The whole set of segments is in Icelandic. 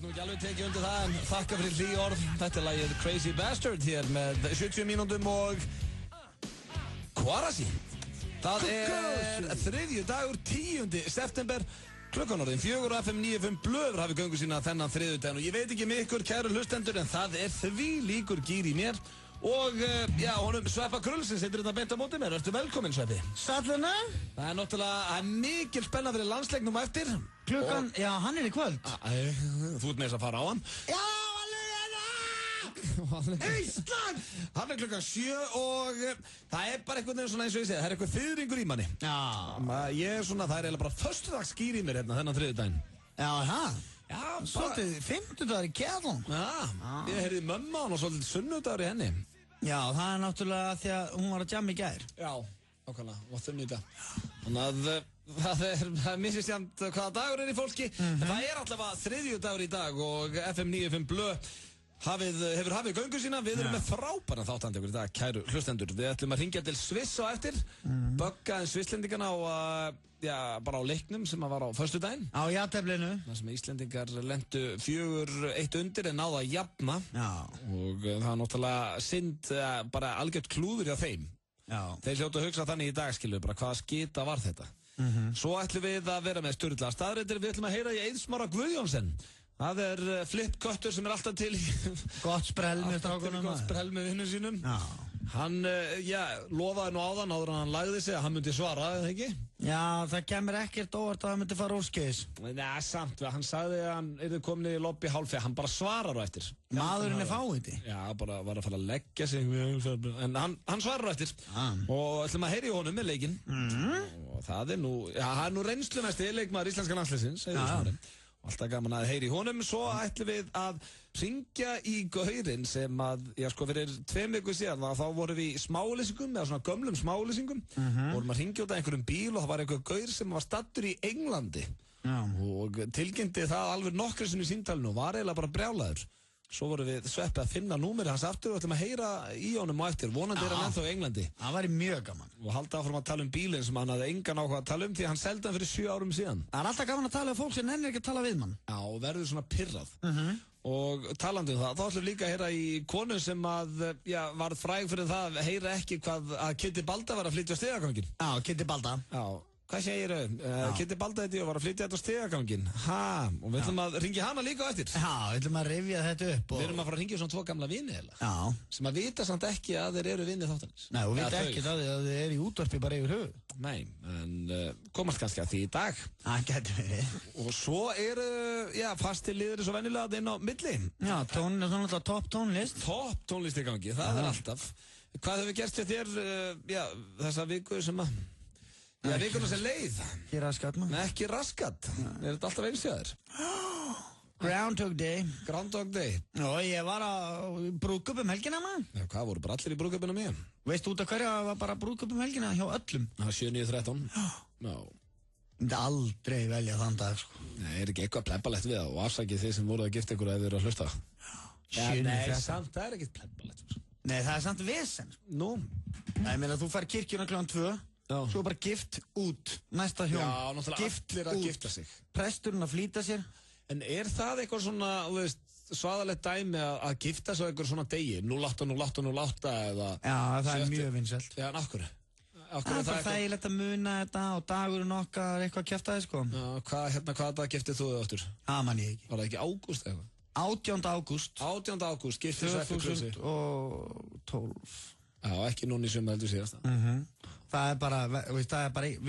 nú ekki alveg tekið undir það en þakka fyrir hlý orð. Þetta er lagið Crazy Bastard hér með 70 mínútum og Kvarasi. Það er þriðju dagur 10. september. Klukkan orðin 4 og FM 95 Blöður hafi göngu sína þennan þriðjudaginn og ég veit ekki með ykkur kæru hlustendur en það er því líkur gýr í mér og honum Sveppa Krulsins heitir þetta beint á móti mér. Ertu velkominn Sveppi? Salluna? Það er náttúrulega mikil spenna fyrir landsleiknum á eftir. Klukkan, já hann er í kvöld. Þú ert með þess að fara á hann. Já, hann er hérna! Ísland! Hann er klukkan 7 og það er bara einhvern veginn svona eins og ég segi, það er eitthvað þyðringur í manni. Já. Ég er svona, það er eiginlega bara föstudagsskýr í mér hérna þennan þriðjudaginn. Já, það? Já, bara... Svolítið 50 dagar í kjærlum. Já, ég heyrði mömmu á hann og svolítið sunnudagur í henni. Já, það er náttúrulega því að hún var að jamma í gær. Já, ákvæmlega, og sunnudag. Þannig að það er misjafnt hvaða dagur er í fólki. Það er allavega þriðjudagur í dag og FM 95 Blöð hefur hafið göngu sína. Við erum með frábæran þáttandi okkur í dag, kæru hlustendur. Við ætlum að hringja til Sviss á eftir, bögga en Svisslendingana bara á leiknum sem var á föstudaginn. Á jafnteflinu. Það sem Íslendingar lentu 4-1 undir en náðu að jafna. Já. Og það er náttúrulega synd, bara algjört klúður hjá þeim. Já. Þeir hljóta að hugsa þannig í dag, skilu, bara hvaða skita var þetta. Svo ætlum við að vera með sturla staðreyndir. Við ætlum að heyra í Eið Smára Guðjónsson. Það er flipköttur sem er alltaf til Gott sprell með strákunum. Gott sprell með vinnum sínum. Já. Hann, lofaði nú áðan áður en hann lagði sig að hann myndi svara, eða ekki? Já, það kemur ekkert óvart að hann myndi fara úrskeiðis. Nei, samt, hann sagði að hann yrði komin í lobby hálfið, hann bara svarar á eftir. Maðurinn er fáiði. Já, bara var að fara að leggja sig, en hann svarar á eftir. Og ætlum að heyra í honum með leikinn. Og það er nú reynslumesti leikmaður íslenska landsliðsins, alltaf gaman að heyri í honum. Svo ætlum við að hringja í gaurinn sem að, fyrir 2 vikur síðan þá vorum við í smálýsingum, eða svona gömlum smálýsingum. Vorum að hringja út af einhverjum bíl og það var einhver gaur sem var stattur í Englandi. Og tilkynnti það alveg nokkru sinni í símtalinu og var eiginlega bara brjálaður. Svo vorum við Sveppi að finna númerið hans aftur og ætlum að heyra í honum á eftir. Vonandi er hann ennþá í Englandi. Það væri mjög gaman. Og halda áfram að tala um bílinn sem hann hafði engan áhuga að tala um því hann seldi hann fyrir 7 árum síðan. Það er alltaf gaman að tala um fólk sem nennir ekki að tala við mann. Já, og verður svona pirrað. Og talandi um það, þá ætlum við líka að heyra í konu sem að, var fræg fyrir það að heyra ekki hvað að Kitty Balda var að flytja á stigaganginn. Já, Kitty Balda. Já. Hvað segirðu? Kitty Balda þetta var að flytja þetta á stigaganginn. Og við ætlum að ringja hana líka á eftir. Já, við ætlum að rifja þetta upp. Við erum að fara að ringja svona 2 gamla vini eða. Já. Sem að vita samt ekki að þeir eru vini þáttanins. Nei, og vita ekki að þeir eru í útvarpi bara yfir höfuð. Nei, en komast kannski að því í dag. Það getur verið. Og svo eru, fastir liðir svo venjulega inn á milli. Já, tónlist, svona alltaf topp tónlist. Topp tónlist í gangi, það er alltaf. Hvað hefur gerst hjá þér, þessa viku sem að vikuna sem leið. Ekki raskat maður. Nei, ekki raskat. Er þetta alltaf eins hjá þér? Groundhog Day. Groundhog Day. Og ég var á brúðkaup helgina maður. Já, hvað voru bara allir í brúðkaupinu mér? Veist út af hverju að var bara brúðkaup helgina hjá öllum? Það var 7-9-13. Já. Ég myndi aldrei velja þann dag, sko. Nei, er ekki eitthvað plebbalegt við það og afsakið þið sem voruð að gifta ykkur ef þið eru að hlusta? Nei, samt, það er ekkert plebbalegt. Nei, það er samt vesen. Nú? Nei, ég meina, þú fær kirkjuna kl. 2. Svo bara gift út, næsta hjón. Já, náttúrulega allir að gifta sig. Presturinn að flýta sér. En er það eitthvað svona, svaðalegt dæmi að gifta sig á eitthvað svona degi? 08 eða... Já, það er mjög vinsælt. Já, en okkur? Það er bara þægilegt að muna þetta og dagurinn okkar eitthvað kjaftaði, sko. Já, hvaða dag giftið þú þig áttur? Það man ég ekki. Var það ekki ágúst eitthvað? 18. ágúst. 18. ágúst, giftið Sveppi Krulsi. 2012. Já, ekki núna í summa heldur síðast. Það er bara, við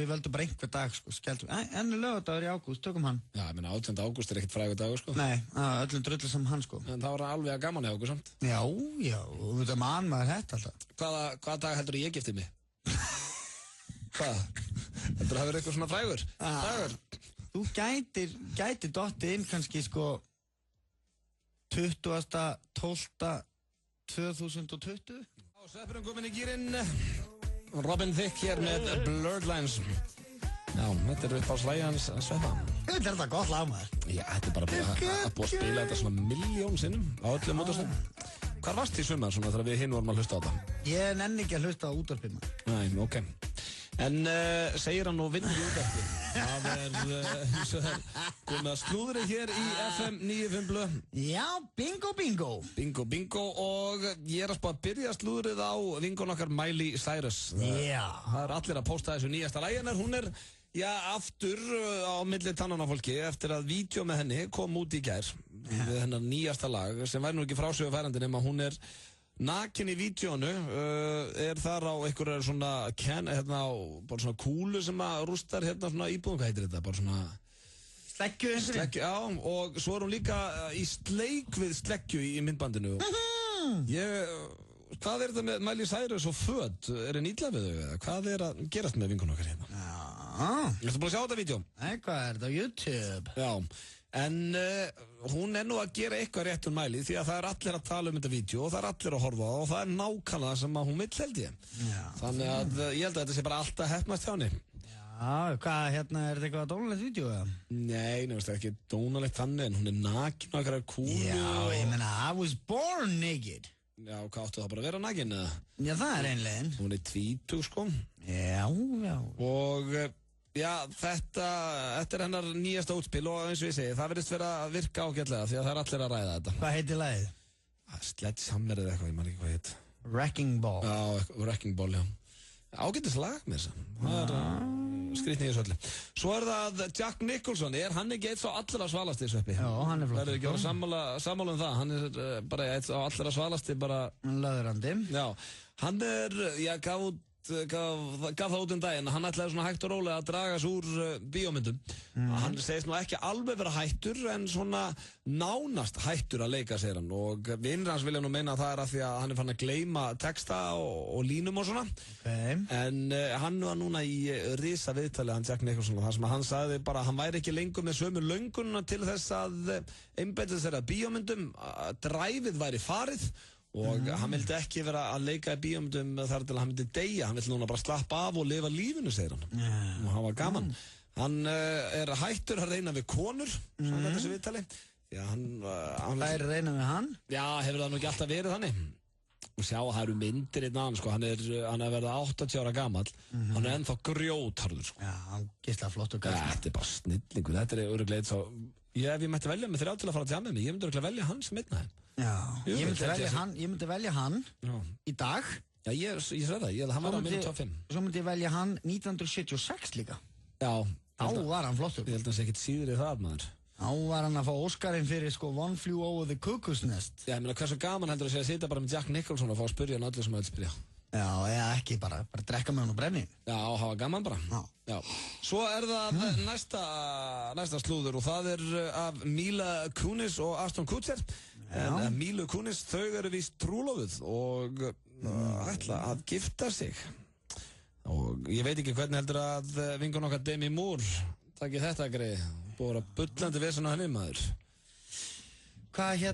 völdum bara einhver dag, sko, skelltum. Enni lögadagur í ágúst, tökum hann. Já, ég meina 18. ágúst er ekkert frægur dagur, sko. Nei, öllum drullu sem hann, sko. En það var alveg að gaman hjá okkur samt. Já, og við mann maður þetta alltaf. Hvaða dag heldur ég giftið mig? Hvað? Heldur það verið eitthvað svona frægur? Dagur? Þú gætir dottið inn kannski, sko, 20.12.2020. Sveppurinn komin í gýrin. Robin Thicke hér með Blurred Lines. Já, þetta er uppáhaldslægi hans Sveppa. Þetta er þetta gott lag maður. Já, þetta er bara að búið að spila þetta svona 1.000.000 sinnum á öllum mótastöðum. Hvar varst í sumar svona þegar við hinn vorum að hlusta á þetta? Ég nenni ekki að hlusta á útvarpið maður. Nei, ok. En segir hann og vinnur í útvarpi. Það komið að slúðrið hér í FM 95 Blö. Já, bingo. Bingo og ég að spá að byrja slúðrið á vingun okkar Miley Cyrus. Já. Það allir að posta þessu nýjasta lagi hennar. Hún aftur á milli tannana fólki eftir að vídeo með henni kom út í gær við hennar nýjasta lag sem væri nú ekki frásögufærandi nema hún nakin í vídeónu þar á einhverjar svona bara svona kúlu sem að rústar svona íbúðum, hvað heitir þetta? Bara svona sleggju, já, og svo hún líka í sleik við sleggju í myndbandinu. Hvað þetta með Miley Cyrus og föt? Henni illa við þau eða? Hvað að gerast með vingun okkar hérna? Ertu búin að sjá þetta vídeo? Nei, hvað þetta á YouTube? Já, en hún nú að gera eitthvað rétt Miley því að það allir að tala þetta vídeo og það allir að horfa og það nákvæmlega sem að hún vill held ég. Já. Þannig að ég held að þetta sé bara alltaf heppnast hjá henni. Já, hvað, þetta eitthvað dónalegt vídeo eða? Nei, það ekki dónalegt þannig en hún nakin og eitthvað kúlu. Já, ég meina, I was born naked. Já, hvað áttu það bara að vera nakin eða? Já, það einlegin. Hún 20 sko. Já. Og já, þetta hennar nýjasta útspil og eins og ég segi, það verðist vera að virka ágætlega því að það allir að ræða þetta. Hvað heitir lagið? Sledgehammer eða eitthvað, ég man ekki hvað heit. Wrecking Ball. Já, Wrecking Ball, já. Ágætis lag með þess að. Það skrýtni í þessu öllu. Svo það Jack Nicholson, hann ekki eitt svo allra svalasti Sveppi? Já, hann flott. Það ekki að sammála það, hann bara eitt svo allra svalasti bara. Löðrandi. Já, hann gaf það út daginn, hann ætlaði svona hægt og rólega að draga sig úr bíómyndum. Hann segist nú ekki alveg vera hættur en svona nánast hættur að leika, segir hann, og vinnir hans vilja nú meina að það að því að hann fann að gleyma texta og línum og svona. En hann var núna í risa viðtali, hann Jack Nicholson, þar sem hann sagði bara að hann væri ekki lengur með sömu löngununa til þess að einbeita sér að bíómyndum, dræfið væri farið og hann vildi ekki vera að leika í bíómyndum þar til að hann vildi deyja, hann vildi núna bara slappa af og lifa lífinu, segir hann. Og hann var gaman. Hann hættur að reyna við konur, svona þessu viðtali. Það reyna við hann? Já, hefur það nú ekki alltaf verið þannig. Og sjá, það eru myndir einn annan, sko, hann verið 80 ára gamall, hann ennþá grjótharður, sko. Já, hann gísla flott og gæst. Þetta bara snillingur, þetta örugglega eitt svo, ef ég mætti velja með 3 til að fara að tjá með mig, ég myndi örugglega velja hann sem einn af þeim. Já, ég myndi velja hann í dag. Já, ég sver það, hann var á minn top 5. Svo myndi ég velja hann 1976 líka. Já. Þá var hann flottur. Ég held að hann sé ekkert síður í það, maður. Þá var hann að fá Óskarinn fyrir One Flew Over the Cuckoo's Nest. Já, ég meina hversu gaman heldur að sitja bara með Jack Nicholson og fá að spyrja hann öllu sem að spyrja. Já, eða ekki, bara drekka með hann og brenni. Já, hafa gaman bara. Já. Svo það næsta slúður og það af Mila Kunis og Ashton Kutcher. En Mila Kunis, þau eru víst trúlofuð og ætla að gifta sig. Og ég veit ekki hvernig heldur að vinkun okkar Demi Moore taki þetta greið. Búið að bullandi vesen á henni, maður. Hvað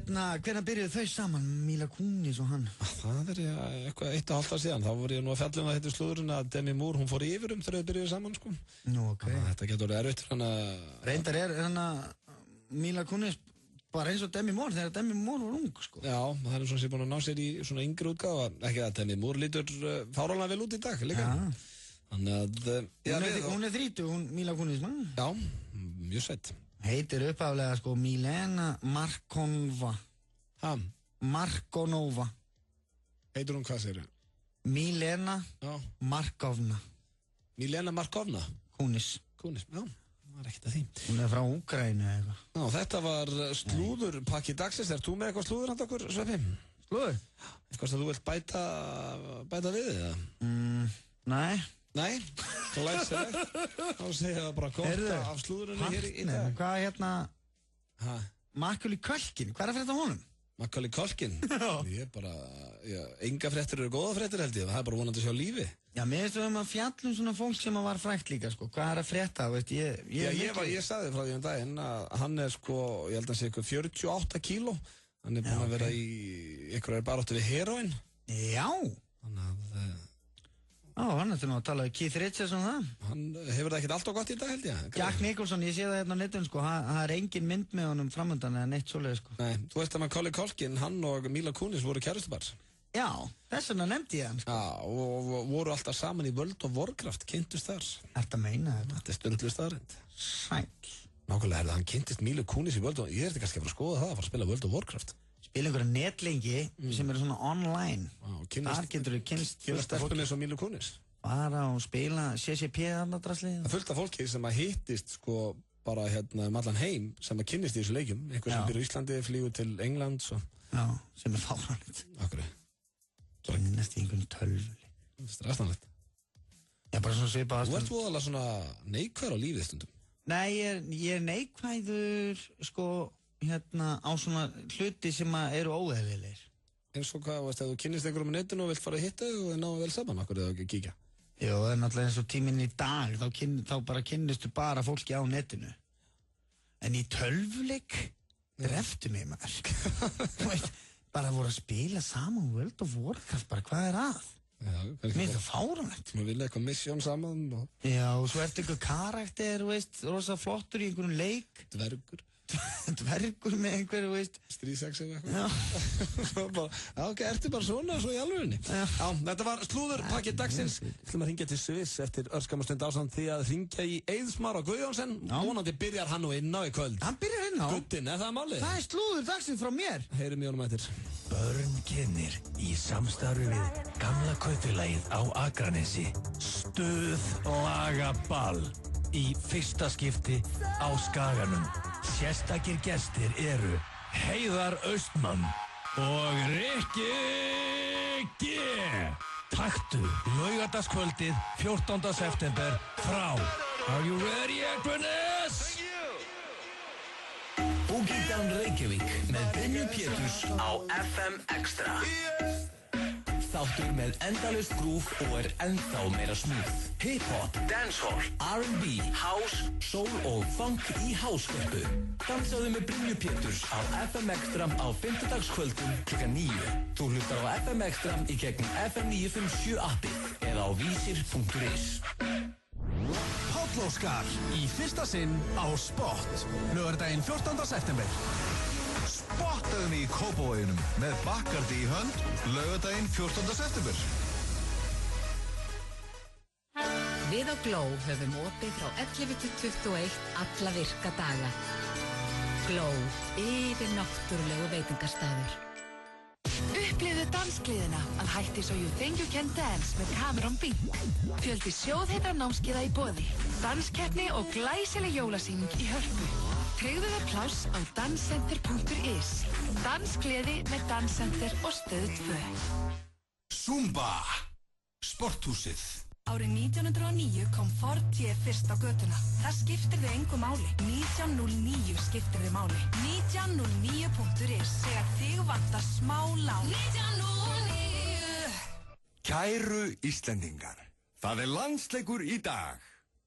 hvenær byrjuðu þau saman, Mila Kunis og hann? Það eitthvað 1,5 ár síðan. Þá voru ég nú að fjalla þetta slúðurinn að Demi Moore, hún fór yfir þegar þau byrjuðu saman, sko. Nú, ok. Þetta getur orðið erfitt, Reyndar Mila Kunis bara eins og Demi Moore þegar Demi Moore var ung, sko. Já, það svona sem búin að ná sér í svona yngri útgáfa. Ekki að Demi Moore lítur fáránlega vel út í dag, líka. Þannig að... Hún 30, Mila Kunis, maður? Já, mjög sveitt. Heitir upphaflega, sko, Milena Markonova. Markonova. Heitir hún hvað, segir þú? Milena Markovna. Milena Markovna? Kunis, já. Það var ekkert að því. Hún frá Úkraínu eða eitthvað. Já, þetta var slúðurpakki dagsins. Þú með eitthvað slúður handa okkur, Sveppi? Slúður? Eitthvað sem þú vilt bæta við, eða? Nei. Nei? Glæsilegt. Þá segja það bara gott af slúðurinn hér í dag. Hvað Macaulay Culkin, hvað að frétta honum? Macaulay Culkin? Ég enga fréttir eru góða fréttir, held ég. Það bara vonandi að sjá lífi. Já, mér veistu að fjallum svona fólk sem var frækt líka, sko. Hvað að frétta, veist, ég sagði frá því daginn að hann sko, ég held að hann sé eitthvað 48 kíló. Hann búinn að vera í einhverjar baráttu við heroin. Já. Þannig að... hann nú að tala um Keith Richards og það. Hann hefur það ekkert alltaf gott í dag, held ég. Jack Nicholson, ég sé það hérna á netinu, sko. Það engin mynd með honum framöndan eða neitt svoleið, sko. Nei, þú veist að Macaulay Culkin, hann og Mila Kunis voru kærustupar. Já, þess vegna nefndi ég hann, sko. Já, og voru alltaf saman í World of Warcraft, kynntust þar. Ertu að meina þetta? Þetta stundlu staðarind. Sæll. Nákvæmlega hann kynntist Milo Kunis í World of Warcraft. Ég þetta kannski að fara að skoða það, að fara að spila World of Warcraft. Spila einhverja netlengi sem eru svona online. Þar getur þú kynst stelpunni eins og Milo Kunis. Bara og spila CCP þarna draslið. Það fullt af fólki sem að hittist, sko, bara allan heim sem að kynnist í þessu leikjum. Einhver sem byrjar í Íslandi, flýgur til England, svo. Já, sem fáránlegt. Akkur. Kynnast í einhvern tölvuleik. Stressanlegt. Já, bara svona svipað. Þú ert voðalega svona neikvæður á lífið stundum. Nei, ég neikvæður, sko, á svona hluti sem eru óeðlilegir. Eins og hvað, veist, ef þú kynnist einhverjum á netinu og vilt fara að hitta þig og þið náðu vel saman, akkur eða ekki að kíkja? Jó, það náttúrulega eins og tíminn í dag, þá bara kynnistu bara fólki á netinu. En í tölvuleik, dreftu mig maður. Þú veist, bara voru að spila saman World of Warcraft, bara hvað er að? Já, mér finnst það fáránlegt. Þú vilja eitthvað mission saman og... Já, og svo ertu einhver karakter, veist, rosa flottur í einhverjum leik. Dvergur með einhverju, veist. Stríðsex eða eitthvað. Já, ok, ertu bara svona svo í alvörinni. Já, þetta var slúðurpakki dagsins. Við ætlum að hringja til Sviss eftir örskamastund ásamt því að hringja í Eiðsmára Guðjónsson. Vonandi byrjar hann nú inn á í kvöld. Hann byrjar inn á? Guttinn, það málið? Það slúður dagsins frá mér. Heyrum í honum eftir. Börn kennir í samstarfi við gamla kaupfélagið á Akranesi. Stuð laga ball í fyrsta skipti á Skaganum. Sérstakir gestir eru Heiðar Austmann og Rikki G. Taktu laugardagskvöldið 14. september frá Are you ready, Akraness? Boogie Down Reykjavík með Brynju Péturs á FM Extra. Þáttur með endalaust grúf og ennþá meira smúð. Hip-hop, dancehall, R&B, house, soul og funk í hásverku. Dansaðu með Brynju Péturs á FM Extra á 5. klukkan 9. Þú hlustar á FM Extra í gegnum FM 957 appið eða á vísir.is. Páll Óskar í fyrsta sinn á Spot, laugardaginn 14. september. Spottaðu mig í Kópavoginum með Bakkardi í hönd, laugardaginn 14. september. Við á Gló höfum opið frá 11 til 21 alla virka daga. Gló, yfir náttúrulegu veitingastaður. Upplifðu dansgleðina að Hættis og You Think You Can Dance með Cameron Bink. Fjöldi sjóðheitra námskeiða í boði, danskeppni og glæsileg jólasýning í Hörpu. Tryggðu þér pláss á danscenter.is. Dansgleði með Danscenter og Stöð 2. Zumba, sporthúsið. Árið 1909 kom Ford T fyrst á götuna. Það skiptir þig engu máli. 1909 skiptir þig máli. 1909.is þegar þig vantar smá lán. 1909. Kæru Íslendingar, það er landsleikur í dag.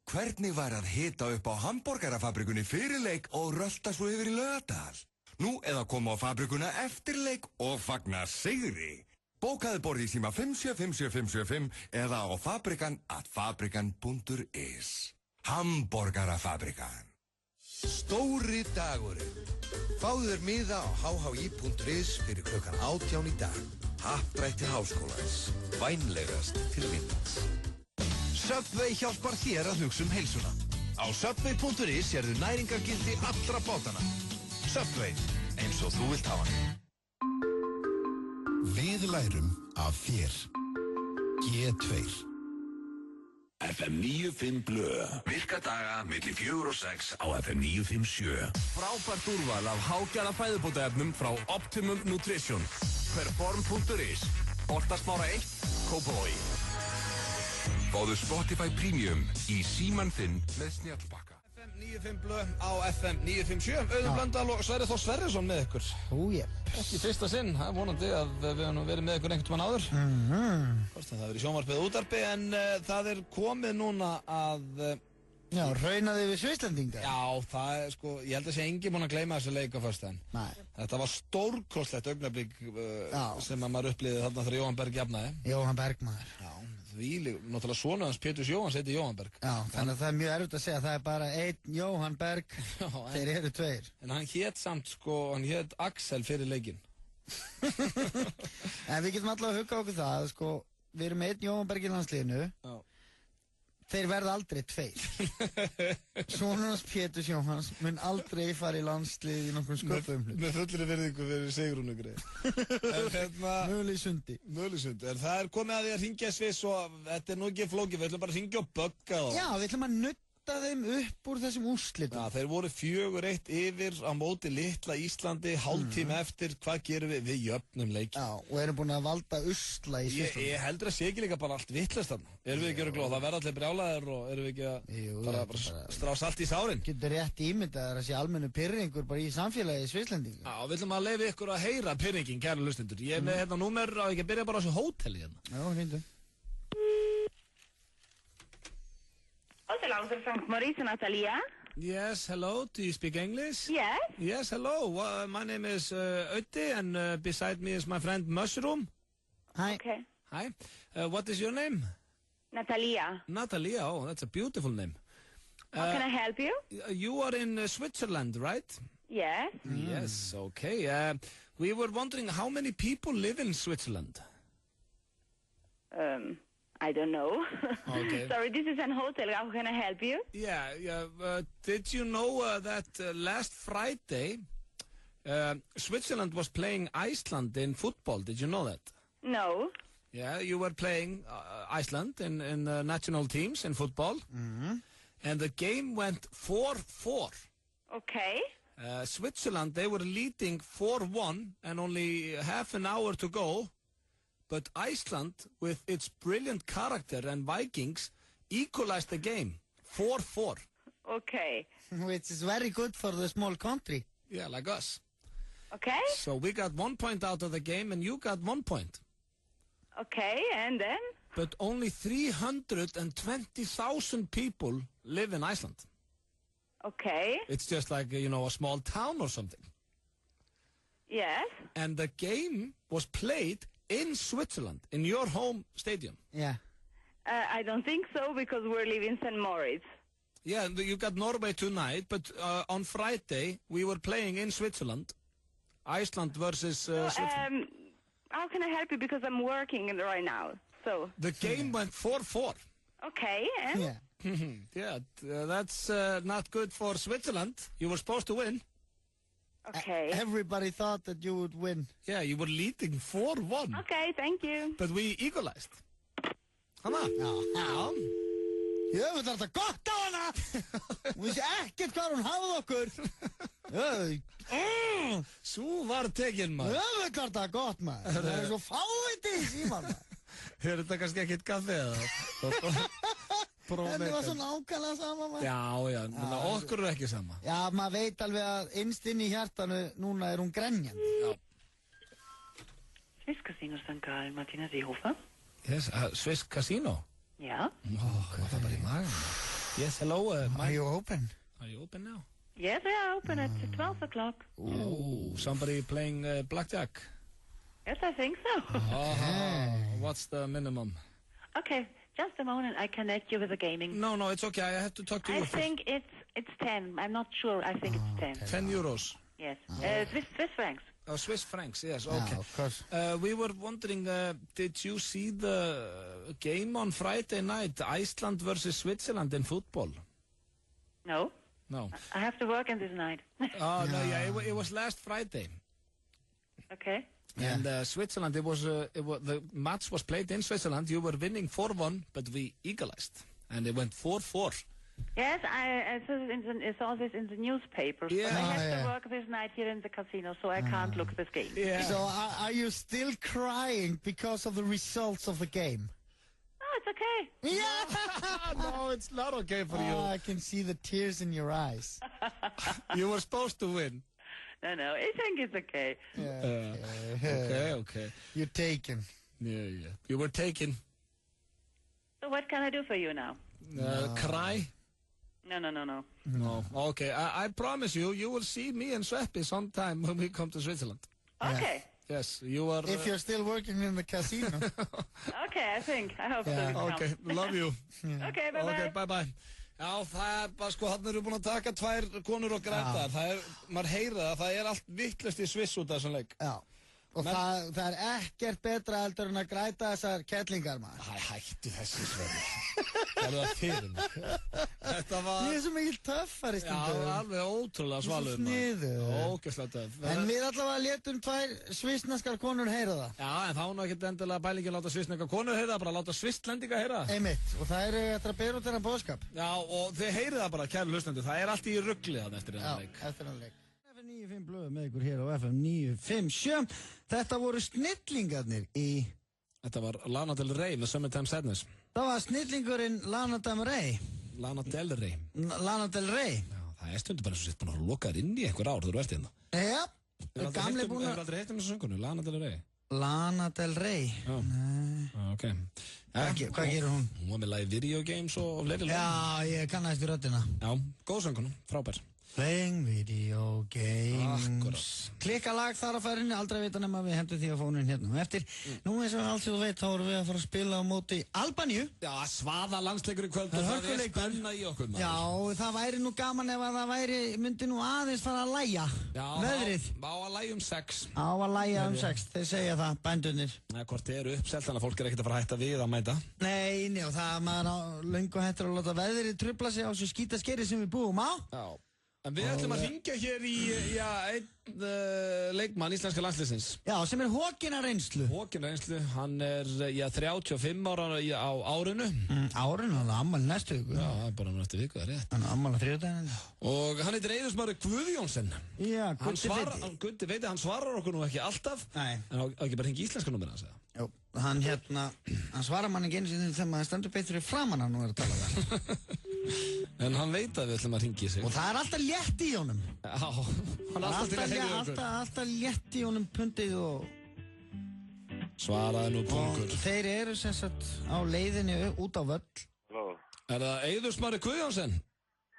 Hvernig var að hita upp á hamborgarafabrikunni fyrir leik og rölta svo yfir í Laugardal? Nú eða koma á fabrikuna eftir leik og fagna sigri. Bókaðu borð í síma 575755 eða á fabrikan@fabrikan.is. Hamborgarafabrikan. Stóri dagurinn. Fáðu þér miða á hhi.is fyrir klukkan 18 í dag. Happdrætti Háskólans. Vænlegast til vinnans. Subway hjálpar þér að hugsa heilsuna. Á subway.is sérðu næringargildi allra bátana. Subway, eins og þú vilt hafa hann. Við lærum af þér. G2. FM 95 Blö. Virka daga milli 4 og 6 á FM 957. Frábært úrval af hágæða fæðubótaefnum frá Optimum Nutrition. Perform.is. Holtasmára 1, Kópavogi. Fáðu Spotify Premium í símann þinn með snjallbakka. FM 95 Blö á FM 957. Auðun Blöndal og Sverrir Þór Sverrisson með ykkur. Ekki fyrsta sinn, það er vonandi að við höfum verið með ykkur einhvern tímann áður. Hvort það verið sjónvarpið og útvarpi, en það er komið núna að... Já, raunaði við Svisslendinga. Já, það er sko, ég held að sé enginn búinn að gleyma þessu leik á föstudaginn. Nei. Þetta var stórkostlegt augnablik sem að maður upplýði þarna þegar Jóhann Berg jafnaði. Jóhann Berg maður. Já, náttúrulega svona hans Péturs Jóhanns heiti Jóhann Berg. Já, þannig að það er mjög erfitt að segja, það er bara einn Jóhann Berg, þeir eru tveir. En hann hét samt sko, hann hét Axel fyrir leikinn. En við getum allavega að hugga okkur það, sko, við erum með einn Jóhann Berg í landsliðinu. Já. Þeir verða aldrei 2. Sonur hans Péturs Jóhanns mun aldrei fara í landslið í nokkrum sköpum hlut. Með fullri virðingu fyrir Sigrúnu Greið. Möguleg sundi. En það komið að því að hringja Sviss og þetta nú ekki flókið, við ætlum bara að hringja og bögga þá. Já, við ætlum að nutta þeim upp úr þessum úrslitum. Já, þeir voru 4-1 yfir á móti litla Íslandi, hálftíma eftir, hvað gerum við? Við jöfnum leik. Já, og erum búin að valda usla í Svisslandi. Ég heldur að sé ekki líka bara allt vitlaust þarna. Erum við ekki örugglega, það verða allir brjálæðir og erum við ekki að bara strá salt í sárin? Getur rétt ímyndað að sé almennu pirringur bara í samfélagi í Svisslendingu. Já, við ætlum að leyfa ykkur að heyra pirringin, kæru hlustendur. Ég er með hérna númer á ekki að byrja bara á þessu hóteli hérna. Já, fíndu. Hotel Alfred St. Maurice, Natalia. Yes, hello. Do you speak English? Yes. Yes, hello. My name is Ötti, and beside me is my friend Mushroom. Hi. Okay. Hi. What is your name? Natalia. Natalia. Oh, that's a beautiful name. How can I help you? You are in Switzerland, right? Yes. Yes, okay. We were wondering how many people live in Switzerland? I don't know. Okay. Sorry, this is an hotel. How can I help you? Yeah. Did you know that last Friday Switzerland was playing Iceland in football? Did you know that? No. Yeah, you were playing Iceland in national teams in football. Mm-hmm. And the game went 4-4. Okay. Switzerland, they were leading 4-1 and only half an hour to go. But Iceland, with its brilliant character and Vikings, equalized the game, 4-4. Okay. Which is very good for the small country. Yeah, like us. Okay. So we got 1 point out of the game, and you got 1 point. Okay, and then? But only 320,000 people live in Iceland. Okay. It's just like, a small town or something. Yes. And the game was played in Switzerland, in your home stadium. Yeah. I don't think so, because we're living in St. Moritz. Yeah, you got Norway tonight, but on Friday we were playing in Switzerland. Iceland versus Switzerland. How can I help you? Because I'm working right now. So. The game went 4-4. Okay, and? Yeah. Yeah, that's not good for Switzerland. You were supposed to win. Okay. Everybody thought that you would win. Yeah, you were leading 4-1. Okay, thank you. But we equalized. Hanna? Já. Jöfull er þetta gott á hana! Hún vissi ekkert hvað hún hafði okkur. Sú var tekin, maður. Jöfull er þetta gott, maður. Það er svo fáviti í síman, maður. Er þetta kannski ekkert kaffi eða? Þetta var svo nákvæmlega sama, maður. Já, okkur er ekki sama. Já, maður veit alveg að innst inn í hjartanu núna er hún grenjandi. Já. Swiss Casino St. Gallen, Martina Seehofer. Yes, Swiss Casino. Yeah. Hvað var bara í maður? Yes, hello. Are you open? Are you open now? Yes, we are open at 12 o'clock. Oh, somebody playing blackjack? Yes, I think so. What's the minimum? Okay, just a moment. I connect you with the gaming. No, it's okay. I have to talk to you I think it's 10. I'm not sure. I think it's 10. 10 euros. Yes. Swiss francs. Oh, Swiss francs, yes, okay. Yeah, of course. We were wondering, did you see the game on Friday night, Iceland versus Switzerland in football? No. No. I have to work on this night. Oh, no, yeah, it was last Friday. Okay. Yeah. And Switzerland, the match was played in Switzerland. You were winning 4-1, but we equalized. And it went 4-4. Yes, I saw this in the newspaper. Yeah. But I have to work this night here in the casino, so I can't look at this game. Yeah. So are you still crying because of the results of the game? No, it's okay. Yeah! No, it's not okay for you. I can see the tears in your eyes. You were supposed to win. No, I think it's okay. Yeah, Okay. You're taken. Yeah. You were taken. So what can I do for you now? Cry? No. No. Okay, I promise you will see me and Sveppi sometime when we come to Switzerland. Okay. Yes, you are... If you're still working in the casino. Okay, I hope so. Okay, love you. Okay, bye-bye. Okay, bye-bye. Já, það bara, hann eru búin að taka 2 konur og græta. Maður heyra það er allt vittlust í Sviss út af þessum leik. Já. Og það er ekkert betra heldur en að græta þessar kettlingar, maður. Hættu þessu Sverrir. Það er það fyrir mig. Þetta var... Ég er svo mikil töffari stundum. Já, alveg ótrúlega svalur. Svo sniður. Ógeðslega töff. En við allavega létum 2 svissneskar konur heyra það. Já, en þá nú ekkert endilega pælingin að láta svissneskar konur heyra það, bara láta svisslendinga heyra það. Einmitt, og það eru eftir að bera út þennan boðskap. Já, og þið heyrið það bara, kæru hlustendur, það allt í rugli þarna eftir þennan leik. Já, eftir þennan leik. FM 95 blöð með ykkur hér á FM 957. Þetta voru snillingarnir í... Þetta var Lana Del Rey með Summertime Sadness. Það var snillingurinn Lana Del Rey. Lana Del Rey. Lana Del Rey. Já, það stundur bara eins og sitt búin að loka þér inn í einhver ár, þú eru eftir hérna. Já, gamli búin að... Hefur aldrei heitt um þessu söngunu, Lana Del Rey? Lana Del Rey? Já. Nei. Ok. Hvað gerir hún? Hún var með live video games og fleiri. Já, ég kannast við röddina. Já, góð söngunu, frábær. Playing video games. Akkurat. Klikkalag þar að færinni, aldrei vita nema við hendum því að fónin hérna. Eftir, nú eins og allt þú veit, þá erum við að fara að spila á móti Albaníu. Já, svaða landsleikur í kvöld og það spenna í okkur, maður. Já, það væri nú gaman ef að það myndi nú aðeins fara að lægja. Já, veðrið. Á að lægja 6. Á að lægja 6, þeir segja það, bændurnir. Nei, hvort þið eru uppselt, þannig að fólk ekkert að fara að hætta við að mæta. Nei, og það maður löngu hættur að láta veðrið trufla sig á svo skítaskeri sem við búum á. Já. En við ætlum að hringja hér í einn leikmann íslenska landsliðsins. Já, sem er Håkina Reynslu. Håkina Reynslu, hann er 35 ára á árinu. Árinu, hann er ammali næstu viku. Já, það er bara næstu viku, það er rétt. Hann er ammali á þriðjudaginn. Og hann heitir Eiður Smári Guðjónsson. Já, Gutti Veiti. Hann svarar okkur nú ekki alltaf. Nei. En á ekki bara hringi íslenska númerið hans, eða? Jú, hann svarar mann ekki einu sinni þegar maður stendur betur í framan hann og er að tala það. En hann veit að við ætlum að hringja í sig. Og það er alltaf létt í honum. Já, hann er alltaf til að heyra okkur. Alltaf létt í honum pundið og... Svaraði nú pungur. Og þeir eru sem sagt á leiðinni út á völl. Halló. Er það Eiður Smári Guðjónsson?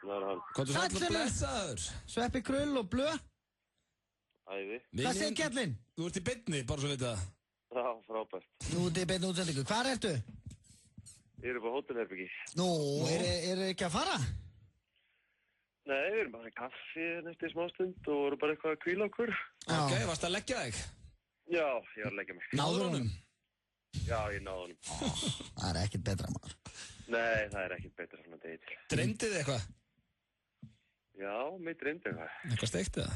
Það er hann. Hvað þú ætlar að blessaður? Sveppi Krull og Blöð. Æði. Hvað segir kjallinn? Þú ert í beinni, bara svo veit það. Já, frábært. Þú ert í beinni útsendingu. Hvar ertu? Ég er upp á hótelherbyggi. Nú, eru ekki að fara? Nei, við erum bara í kaffi næstu smástund og vorum bara eitthvað að kvíla okkur. Ok, varst að leggja þig? Já, ég var að leggja mig. Náður honum? Já, ég náði honum. Það er ekkert betra, maður. Nei, það er ekkert betra svona degi til. Dreymdi þið eitthvað? Já, mig dreymdi eitthvað. Eitthvað steikt eða?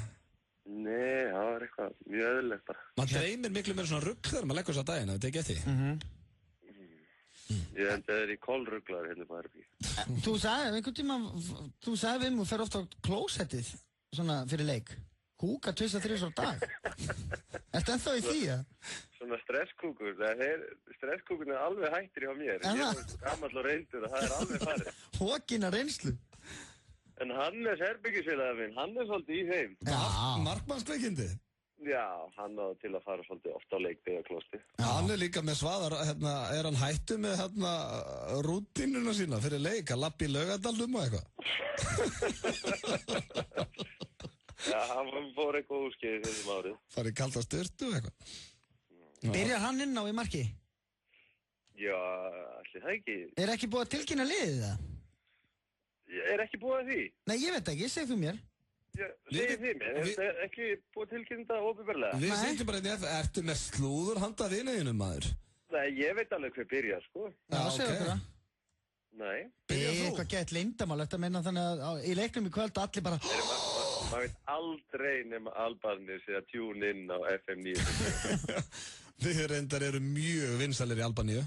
Nei, það er eitthvað mjög öðulegt bara. Man dreymir miklu meira svona rugg þegar maður leggur þess að daginn, ef þið ekki eftir. Ég endaði í kolruglaður hérna på herbyggi. Þú sagði, einhvern tíma, þú sagði við mig og fer ofta á klósettið, svona fyrir leik. Húka 2-3 á dag. Ertu ennþá í því, ja? Svona stresskúkur, stresskúkurinn er alveg hættir hjá mér. En ég er svo gamall og reyndur og það er alveg farið. Håkina Reynslu. En Hannes herbyggisfélagið minn, hann er svolítið í þeim. Markmannskveikindi? Já, hann náði til að fara svolítið ofta á leikbyggjaklósti. Hann er líka með svaðar, er hann hættu með rútínuna sína fyrir leik, að lappa í Laugardalnum og eitthvað? Já, hann fór eitthvað úrskeiðið þessum árið. Farið í kalda styrtu og eitthvað? Byrjar hann inn á í marki? Já, allir það ekki. Er ekki búið að tilkynna liðið það? Er ekki búið að því? Nei, ég veit ekki, segð þú mér. Segir þið mér, er þetta ekki búið tilkynna óbyrbarlega? Við setjum bara inn í eftir, ertu með slúður handa vinaðinu, maður? Nei, ég veit alveg hver byrjar, sko. Já, segðu okkur það. Nei. Byrjar þú? Eitthvað gett leyndamál, eftir að menna þannig að í leiknum í kvöld allir bara... Maður veit aldrei nema Albanir sé að tune inn á FM 9. Þið reyndar eru mjög vinsalir í Albaníu.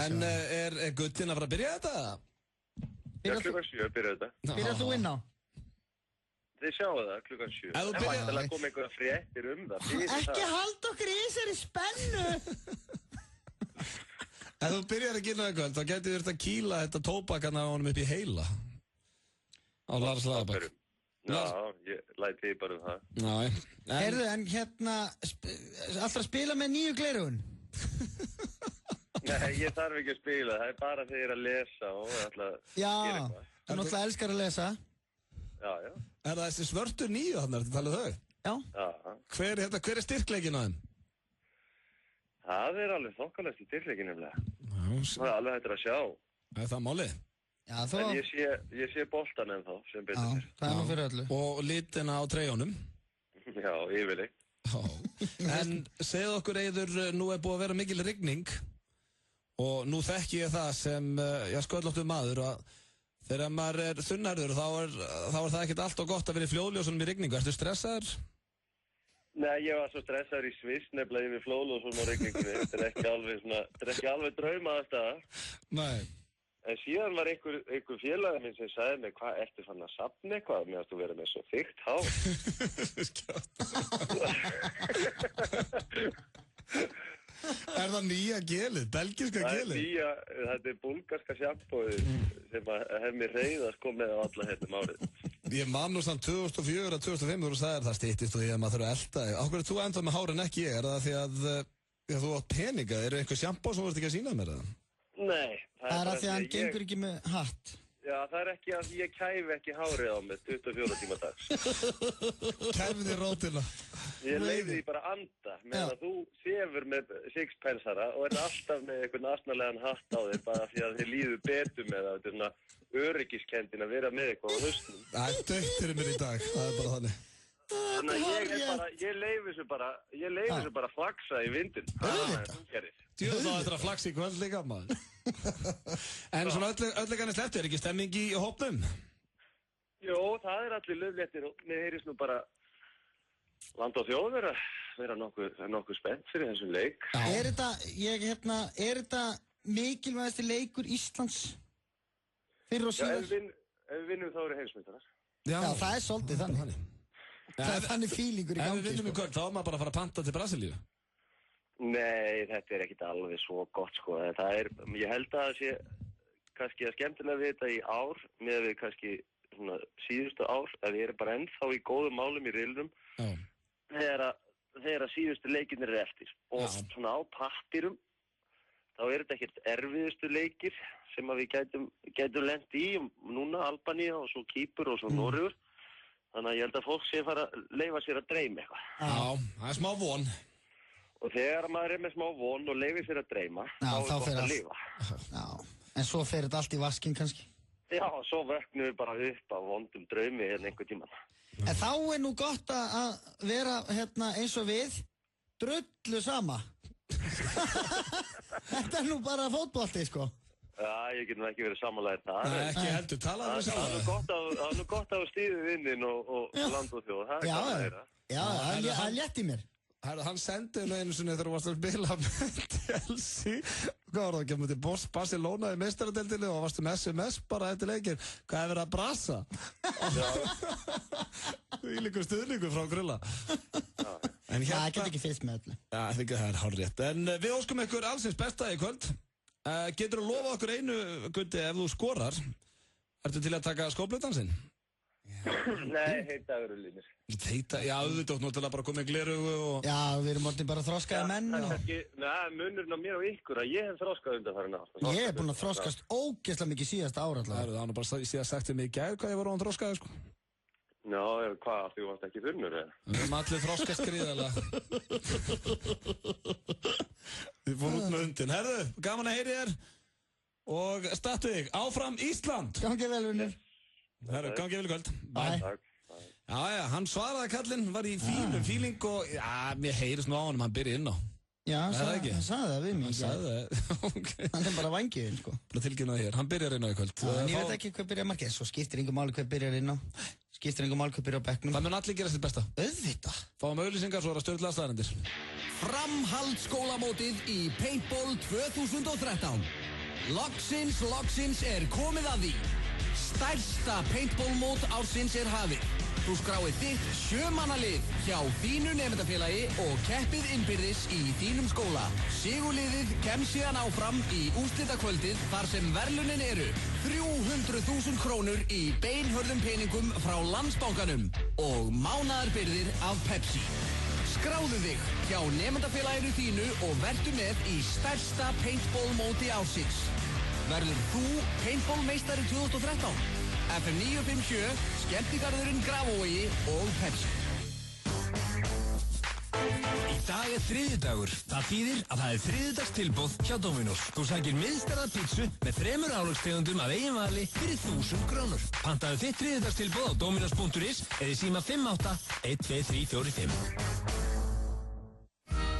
En er guttinn að fara að byrja þetta? Já, klukkan 7 byrjar þetta. Byrjar þú inn á? Þið sjáu það klukkan 7. Það er hægt að koma einhverja fréttir það. Ekki halda okkur í þessari spennu! Ef þú byrjar að gera eitthvað, þá getur þið verið að kýla þetta tóbakana á honum upp í heila. Á Lars Lagerbäck. Já, ég læti þið bara það. Já, Heyrðu, en alltaf að spila með nýju gleraugun? Nei, ég þarf ekki að spila, það er bara þegar ég er að lesa og ætla að gera eitthvað. Þú náttúrulega elskar að lesa. Já, já. Er það þessi svörtu nýju þannig að þetta tala þau? Já. Hver er styrkleikin á þeim? Það er alveg þokkalegst styrkleikin nefnilega. Það er alveg hættir að sjá. Er það málið? Já, þó... En ég sé boltan ennþá sem betur sér. Það er nú fyrir öllu. Og litina á treyjónum? Já, yfirleitt. Já. En segðu okkur Eiður, nú búið að vera mikil rigning og nú þekki ég það sem sköllóttur maður að þegar maður þunnarður þá er það ekkert allt og gott að vera í flóðljósunum í rigningu. Ertu stressaður? Nei, ég var svo stressaður í Sviss nefnilega yfir flóðljósunum og rigningunni. Þetta er ekki alveg drauma að staða. Nei. En síðan var einhver félagur minn sem sagði mig, hvað, ertu fann að safna eitthvað? Mér varst þú verið með svo þykkt hár. Er það nýja gelið, belgíska gelið? Þetta er búlgarska sjampóið sem hef mér reyðast komið á alla hérna árið. Ég man nú samt 2004 og 2005 þú sagðir það styttist og því að maður þurfa að elda. Af hverju þú enda með hár en ekki ég? Er það því að þú átt peninga? Eru einhver sjampó sem þú ert ekki að sýna mér það? Nei. Það er að því að hann gengur ekki með hatt. Já, það er ekki að ég kæfi ekki hárið á mig 24 tíma dags. Kæfi þér rótina. Ég leiði því bara anda með að þú sefur með sixpensara og er alltaf með einhvern asnalegan hatt á þér bara því að þið líður betur með það. Þetta er svona öryggiskendin að vera með eitthvað á hausnum. Það er döktir mér í dag, það er bara þannig. Þannig að ég leiði þessu bara flaksa í vindin. Djúðu þá þetta að flaksa í kvöld líka, maður. En svona ölleganir slepptu, er ekki stemming í hópnum? Jó, það er allir löfléttir og mér heyrist nú bara land og þjóð vera nokkuð spennt fyrir þessum leik. Er þetta mikilvægasti leikur Íslands fyrir og síðan? Já, ef við vinnum þá eru heimsmyndarar. Já, það er svolítið þannig. Það er þannig fílingur í gangi. Ef við vinnum í kvöld, þá er maður bara að fara að panta til Brasilíu. Nei, þetta er ekkert alveg svo gott, sko. Ég held að það sé kannski að skemmtilega við þetta í ár, með við kannski svona síðustu ár, að við erum bara ennþá í góðum málum í riðlunum, þegar síðustu leikirnir eru eftir. Og svona á pappírum, þá er þetta ekkert erfiðustu leikir sem að við gætum lent í, núna Albanía og svo Kýpur og svo Noregur. Þannig að ég held að fólk sé fara að leyfa sér að dreyma eitthvað. Já, það er smá von. Og þegar maður er með smá von og leyfir sér að dreyma, þá er gott að lifa. Já, en svo fer þetta allt í vaskinn kannski? Já, svo vöknum við bara upp af vondum draumi hérna einhver tíman. En þá er nú gott að vera eins og við, drullu sama. Þetta er nú bara fótbolti, sko. Já, ég get nú ekki verið samanlega það. Nei, ekki heldur, talaðu við saman. Það er nú gott að stýðu vinnin og land og þjóð, það er gott að heyra. Já, það létti mér. Hann sendi hennu einu sinni þegar þú varst að spila með Chelsea. Hvað var það að gefa til Barcelona í meistaradeildinni og varstu með SMS bara eftir leikir. Hvað er verið að brasa? Ílíkur stuðningur frá Grilla. Það getur ekki fyrst með öllu. Já, ég þykir það er hárrétt. En við óskum ykkur allsins besta í kvöld. Getur þú lofa okkur einu, Gutti, ef þú skorar? Ertu til að taka skóplutansinn? Nei, heitaður og línir. Já, auðvitað, náttúrulega bara komið glerugu og... Já, við erum orðin bara þroskaði menn og... Nei, munurinn á mér og ykkur að ég hef þroskað undanfarið nátt. Ég hef búin að þroskast ógeðslega mikið síðasta ára allavega. Það var bara síðan sagt til mig í gær hvað ég var ofan þroskaði, sko. Já, hvað, þú varst ekki þunnur, eða? Við erum allir þroskast gríðarlega. Við fórum út með hundin. Herðu, gaman að heyri þér og stattu þig. Áfram Ísland! Gangi vel, vinnur. Herru, gangi vel í kvöld. Bye. Já, hann svaraði kallinn, var í fínum fíling og mér heyrist nú á hann byrja inn á. Já, hann sagði það við mig. Hann sagði það, ok. Hann er bara vangiðinn, sko. Bara tilkynnaði hér, hann byrjar inn á í kvöld. En ég veit ekki hver byrjar margir, svo skiptir yngur máli hver byrjar inn á. Skiptir yngur máli hver byrjar á bekknum. Það mun allir gera sitt besta. Auðvitað. Fáum auglýsingar, svo er að stjórnlega staðarendir. Framhaldsskólamótið í Paintball 2013. Loksins er komið að því. Stærsta paintball-mót ársins er hafið. Þú skráið þitt 7-mannalið hjá þínu nemendafélagi og keppið innbyrðis í þínum skóla. Sigurliðið kemst síðan áfram í úrslitakvöldið þar sem verðlaunin eru 300.000 krónur í beinhörðum peningum frá Landsbankanum og mánaðarbyrðir af Pepsi. Skráðu þig hjá nemendafélaginu þínu og vertu með í stærsta paintball-móti ársins. Verður þú paintball-meistari 2013? FM 957, Skemmtigarðurinn Grafarvogi og Pepsi. Í dag er þriðjudagur. Það þýðir að það er þriðjudagstilboð hjá Dominos. Þú sækir miðstærða pítsu með 3 álagstegundum af eigin vali fyrir 1000 krónur. Pantaðu þitt þriðjudagstilboð á dominos.is eða í síma 58 12345.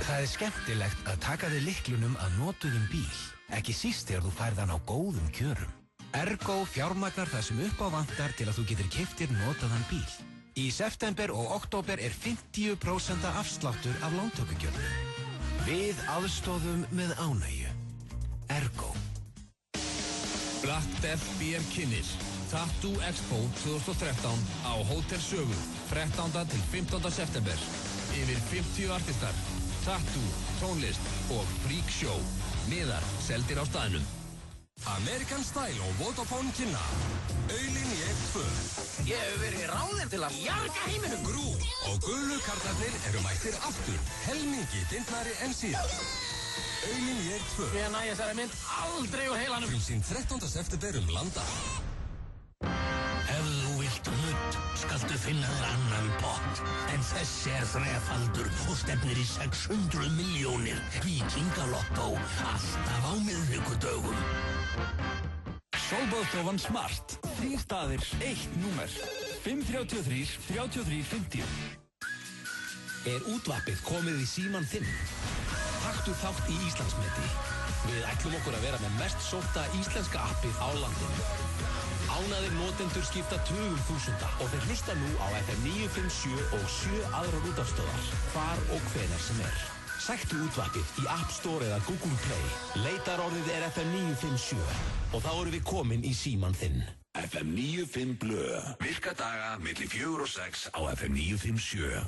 Það er skemmtilegt að taka þér lyklunum að notuðum bíl, ekki síst þegar þú færð hann á góðum kjörum. Ergo fjármagnar það sem upp á vantar til að þú getur keypt þér notaðan bíl. Í september og október er 50% afsláttur af lántökugjöldum. Við aðstoðum með ánægju. Ergo. Black Death Beer kynnir Tattoo Expo 2013 á Hótel Sögu 13. til 15. september. Yfir 50 artistar, tattoo, tónlist og freak show. Miðar seldir á staðnum. American Style og Vodafone kynna Aulinn ég 2. Ég hef verið ráðinn til að bjarga heiminum. Grú og gulu karlarnir eru mættir aftur, helmingi dindnari en síðan. Aulinn ég 2. Ég næ þessari mynd aldrei úr heilanum. Frumsýnd 13. september land allt. Ef þú vilt nudd, skaltu finna þér annan pott. En þessi er þrefaldur og stefnir í 600 milljónir. Víkingalottó, alltaf á miðvikudögum. Sólbaðstofan Smart. 3 staðir, 1 númer. 533 33 50. Er útvarpið komið í síman þinn? Taktu þátt í Íslandsmeti. Við ætlum okkur að vera með mest sótta íslenska appið á landinu. Ánaðir notendur skipta tugum þúsunda og þeir hlusta nú á FM 957 og 7 aðrar útvarpsstöðvar, hvar og hvenær sem er. Sæktu útvarpið í App Store eða Google Play. Leitarorðið er FM 957 og þá erum við komin í síman þinn. FM 95 blö. Virka daga milli 4 og 6 á FM 957.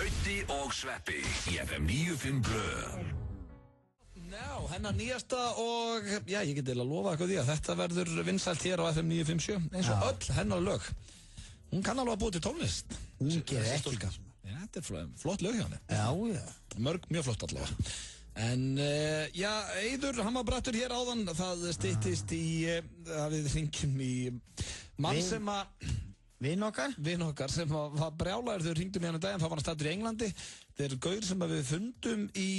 Öddi og Sveppi í FM 95 blö. Já, hennar nýjasta og, já, ég get eða að lofa eitthvað því að þetta verður vinsælt hér á FM 957 eins og öll hennar lög. Hún kann alveg að búa til tónlist. Hún gerir ekki. Já, þetta er flott lög hjá henni. Já, já. Mjög flott allavega. En, já, Eiður, hann var brattur hér áðan, það styttist í, að við hringjum í mann sem að... Vinn okkar sem var brjálæður þegar við hringdum í hann daginn, þá var hann staddur í Englandi. Þetta er gaur sem við fundum í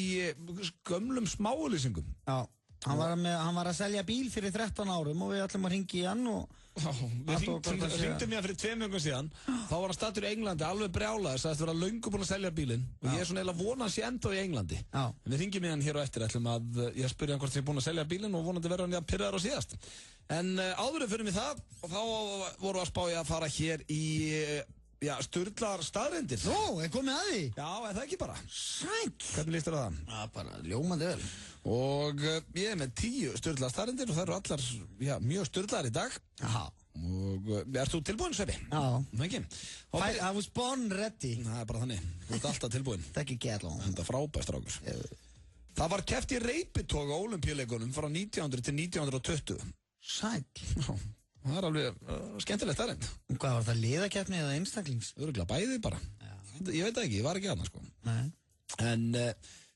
gömlum smáulýsingum. Já, hann var að selja bíl fyrir 13 árum og við ætlum að hringja í hann og... Við hringdum í hann fyrir 2 mjögum síðan, þá var hann staddur í Englandi, alveg brjálæður, sagðist vera löngu búinn að selja bílinn og ég er svona eiginlega vona að sé enda í Englandi. Já. En við hringjum í hann hér á eftir, ætlum að ég spyrja hann hvort sem er búinn að selja bílinn og vonandi verður hann jafn pirraður á síðast. En áður fyrir mig það og þá vorum við að spá ég að fara hér í sturlar staðreyndir. Nú, er komið að því? Já, er það ekki bara? Sæll! Hvernig líst þér það? Já, bara ljómandi vel. Og ég er með 10 sturlar staðreyndir og það eru allar mjög sturlar í dag. Já. Og ert þú tilbúin, Sveppi? Já. Það ekki? I was born ready. Það er bara þannig. Þú ert alltaf tilbúin. Það er ekki gett long. Þetta er frábært, strákur. Það var keppt í reipitog á Ólympíuleikunum frá 1900 til 1920. Sæll. Það er alveg skemmtilegt staðreynd. Hvað var það, liðakeppni eða einstaklings? Örugglega bæði bara. Já. Ég veit það ekki, ég var ekki annað sko. Nei. En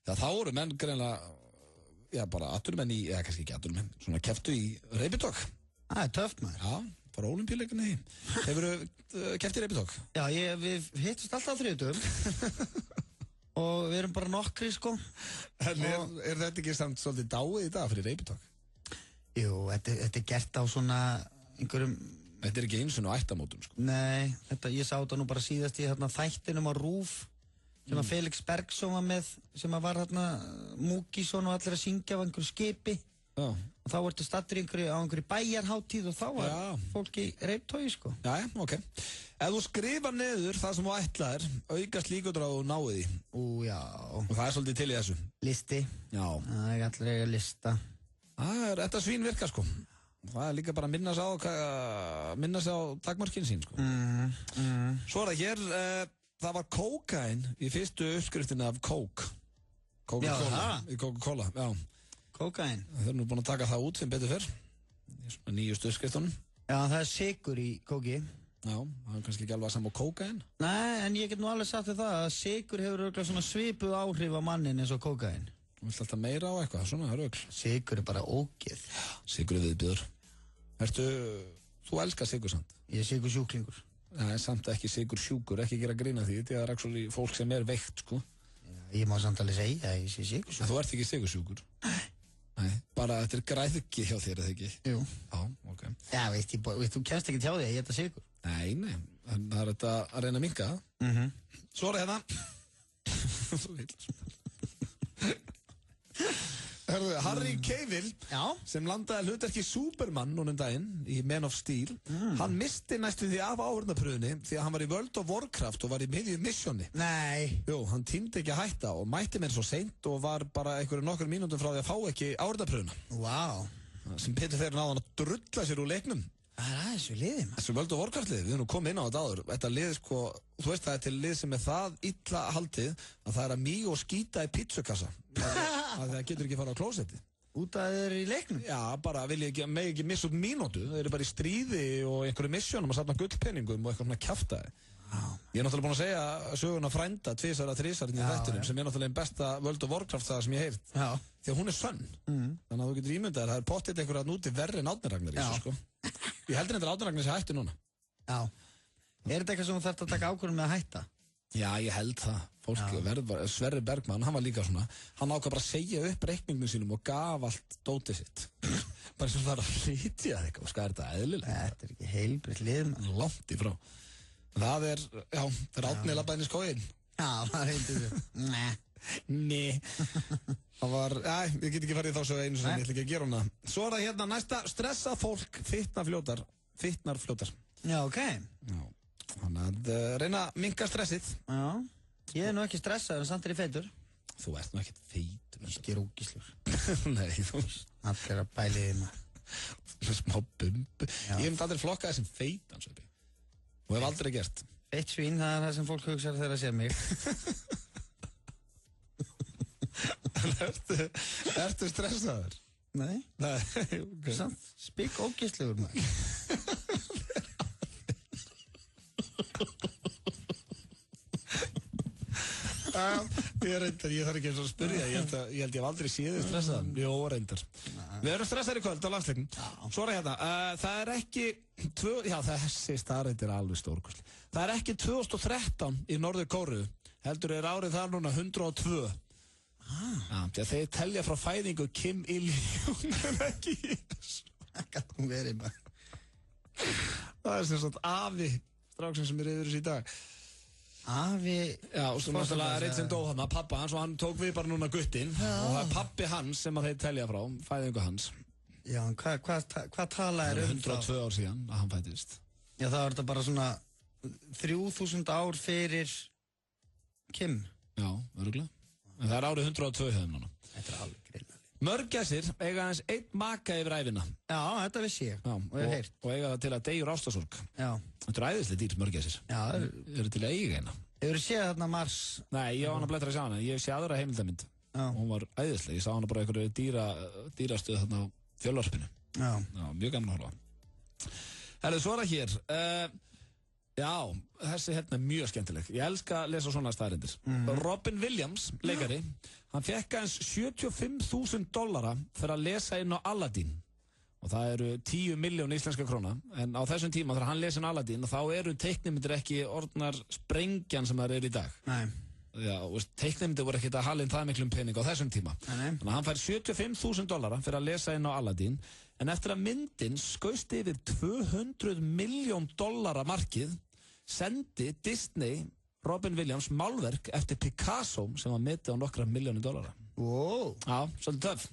þá voru menn greinlega, bara atvinnumenn í, eða kannski ekki atvinnumenn, svona kepptu í reipitog. Það er töfft maður. Já, bara Ólympíuleikunni. Hefurðu keppt í reipitog? Já, við hittust alltaf á þriðjudögum. Og við erum bara nokkri sko. En er þetta ekki samt svolítið dáið í dag fyrir reipitog? Jú, þetta er gert á svona einhverjum... Þetta er ekki eins og ættamótum, sko. Nei, ég sá þetta nú bara síðast í þættinum á RÚV sem að Felix Bergsson var með, sem að var Múkisson og allir að syngja á einhverju skipi. Já. Og þá ertu stattur á einhverju bæjarhátíð og þá var fólk í reiptogi, sko. Já, ok. Ef þú skrifa neður það sem þú ætlaðir, aukast líkur á að þú náði því. Já. Og það er svolítið til í þessu. Listi. Já. Það er allir eiga lista. Þetta svín virkar sko. Það er líka bara að minna sig á takmarkin sín sko. Svo er það hér, það var kókain í fyrstu uppskriftinni af Coke. Coca-Cola. Í Coca-Cola, já. Kókain. Þeir eru nú búin að taka það út sem betur fyrr. Í svona nýjustu uppskriftunum. Já, það er sykur í kóki. Já, það er kannski ekki alveg að sama á kókain. Nei, en ég get nú alveg sagt þér það að sykur hefur örugglega svona svipuð áhrif á mannin eins og kókain. Þú vilt alltaf meira á eitthvað, svona, það er öll. Sykur er bara ógeð. Sykur er viðbjöður. Þú elskar sykur samt? Ég er sykur sjúklingur. Nei, samt ekki sykur sjúkur, ekki gera grína því. Þetta er actually fólk sem er veikt, sko. Já, ég má samt alveg segja að ég sé sykur sjúkur. Þú ert ekki sykur sjúkur? Nei, bara þetta er græðki hjá þér, eða ekki? Jú. Já, ok. Já, veist, þú kemst ekki hjá því að ég geta sykur. Nei, það er þetta að reyna að minnka það. Svo er hérna. Þú vil. Harry Cavill sem landaði hlutverki Superman núna daginn í Man of Steel hann misti næstu því af áhörnapröfunni því að hann var í World of Warcraft og var í miðju missioni. Nei. Jú, hann tímdi ekki að hætta og mætti mér svo seint og var bara nokkur mínútum frá því að fá ekki áhörnapröfuna. Vá. Sem Peter þegar náði hann að drulla sér úr leiknum. Það er aðeins við liðið, maður. Þessu World of Warcraft liðið, við erum komið inn á þetta áður. Þetta lið, sko, þú veist það er til lið sem er það illa haldið að það er að míg og skýta í pizzukassa. Það getur ekki fara á klósetti. Út að þeir eru í leiknum? Já, bara megi ekki missa út mínútu. Þeir eru bara í stríði og einhverju missjónum að safna gullpenningum og eitthvað svona kjaftaði. Ég er náttúrulega búinn að segja söguna frænda 2 eða 3 í þættinum sem er náttúrulega einn besta World of Warcraft það sem ég heyrt. Því að hún er sönn. Þannig að þú getur ímyndað það er pottitt einhverja núti verri en Árni Ragnar í þessu, sko. Ég heldur þetta Árni Ragnar sé hættu núna. Já. Er þetta eitthvað sem þú þarft að taka ákvörðun með að hætta? Já, ég held það. Sverrir Bergman, hann var líka svona. Hann ákvað bara að segja upp reikningum sínum og gaf allt dótið sitt. Bara sem það er að flytja eitthvað. Sko, er þetta eðlilega? Þetta er ekki heilbrigt lið. Langt í frá. Það er Árni labbaðinn í skóginn. Já, það reyndi þau. Nei. Það var, ég get ekki farið þá svo einu sem ég ætla ekki að gera hana. Svo er það hérna næsta, stressað fólk fitnar fljótar. Já, ok. Já, þannig að reyna að minnka stressið. Já, ég er nú ekki stressað en samt er ég feitur. Þú ert nú ekkert feitur. Ég er ógíslur. Nei, þú veist. Allir að bæliði maður. Smá bumbu. Ég hef aldrei flokkað þessum feitan, svo ekki. Og hef aldrei gert. Feitt svín, það er það sem fólk hugsa þegar það sér mig. Ertu stressaður? Nei. Nei, ok. Samt spikk ógæstlegur maður. Ég þarf ekki eins og að spyrja. Ég held ég hef aldrei séð þig stressaðan. Jó, reyndar. Við erum stressaðir í kvöld á landsleiknum. Svo er hérna, það er ekki þessi staðreynd er alveg stórkostleg. Það er ekki 2013 í Norður Kóreu. Heldur er árið þar núna 102. Þeir telja frá fæðingu Kim Il-jung en ekki Jésu. Það gæti hún verið maður. Það er sem sagt afi stráksinn sem er yfir þessu í dag. Afi... Já, og svo náttúrulega reitt sem dó hann, pappa hans, og hann tók við bara núna guttinn. Og það er pappi hans sem að þeir telja frá, fæðingu hans. Já, en hvað tala er um þá? 102 ár síðan að hann fættist. Já, það var þetta bara svona 3000 ár fyrir Kim. Já, örugglega. En það er árið 102 hefðum núna. Þetta er alveg grilla. Mörgæsir eiga aðeins einn maka yfir ævina. Já, þetta vissi ég. Já, og eiga það til að deyja úr ástarsorg. Já. Þetta er æðislega dýr, mörgæsir. Já. Eru til að eiga eina. Hefur þú séð þarna Mars? Nei, ég á hana blettra að sjá hana. Ég sé aðra heimildamynd. Já. Hún var æðislega. Ég sá hana bara einhverju dýrastöð þarna á Þjóðvarpinu. Já. Já, mjög gaman að horfa. Herðu, svo er það hér. Já, þessi hérna er mjög skemmtileg. Ég elska að lesa svona staðreyndir. Robin Williams, leikari, hann fekk aðeins $75.000 fyrir að lesa inn á Aladdin. Og það eru 10 milljón íslenska króna. En á þessum tíma þegar hann lesa inn á Aladdin, þá eru teiknimyndir ekki orðnar sprengjan sem það eru í dag. Nei. Já, teiknimyndir voru ekkert að halin það miklum pening á þessum tíma. Nei. Þannig að hann fær $75.000 fyrir að lesa inn á Aladdin. En eftir að myndin skaust yfir $200 milljón markið, sendi Disney Robin Williams málverk eftir Picasso sem var metið á nokkra $1 million. Wow. Já, svolítið töff.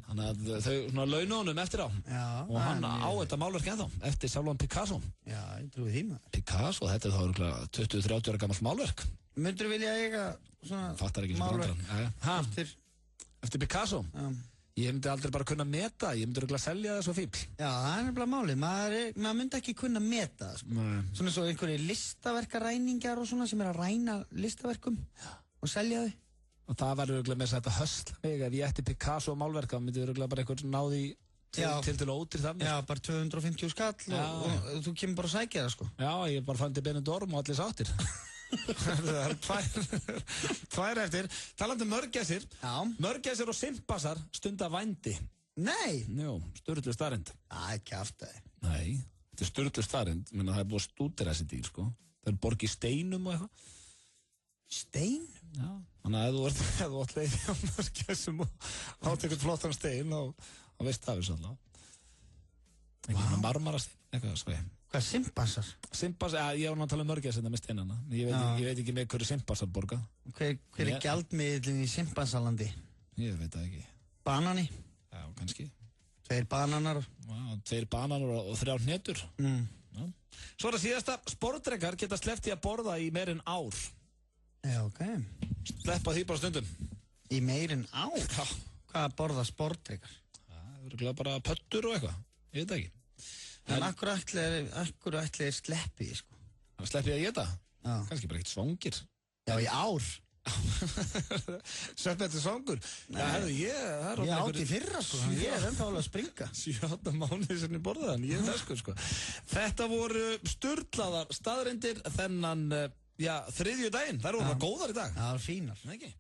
Þannig að þau svona launu honum eftir á. Já. Og hann á þetta málverk ennþá, eftir sjálfan Picasso. Já, ég trúi því maður. Picasso, þetta er þá örugglega 20-30 ára gamalt málverk. Myndirðu vilja eiga svona fattar ekki málverk eftir Picasso? Já. Ég myndi aldrei bara kunna meta, ég myndi örugglega selja það svo fíbl. Já, það er nefnilega málið, maður myndi ekki kunna meta, sko. Svona svo einhverju listaverkaræningjar og svona sem er að ræna listaverkum og selja þau. Og það var örugglega með þetta hösl. Ef ég ætti Picasso mállverk, þá myndi örugglega bara einhver náði til ódýr þannig. Já, bara 250 skall og þú kemur bara að sækja það, sko. Já, ég bara fann til Benidorm og allir sáttir. Það er tvær eftir. Talandi mörgæsir. Mörgæsir og simpansar stunda vændi. Nei. Jú, sturlu staðreynd. Ekki aftur. Nei, þetta er sturlu staðreynd. Það er búið að stúdera þessi dýr, sko. Það er borgið í steinum og eitthvað. Steinum? Já. Þannig að ef þú ætti leiði á mörgæsum og átt einhvern flottan stein þá veist það við svolítið. Einhvern marmarastein, eitthvað að skoja. Hvað, simpansar? Simpansar, ég var náttúrulega að tala um mörgæsina með steinana. Ég veit ekki með hverju simpansar borga. Hver er gjaldmiðlinn í simpansalandi? Ég veit það ekki. Banani. Já, kannski. 2 bananar. Já, 2 bananar og 3 hnetur. Já. Svo það síðasta, sportdrekar geta sleppt í að borða í meir en ár. Já, ok. Sleppa því bara stundum. Í meir en ár? Já. Hvað borða sportdrekar? Það verður bara pöttur og eitthvað, ég veit ekki. En akkur ætli sleppi, sko? Það sleppi að geta? Já. Kannski bara ekkert svangir. Já, í ár. Sveppi þetta svangur. Já, hefðu, ég átti í fyrra, sko. Ég ennþá alveg að springa. 7-8 mánuði sem ég borði þann, ég feskur, sko. Þetta voru sturlaðar staðreyndir þennan, þriðju daginn. Það eru bara góðar í dag. Það var fínar. Nei, ekki?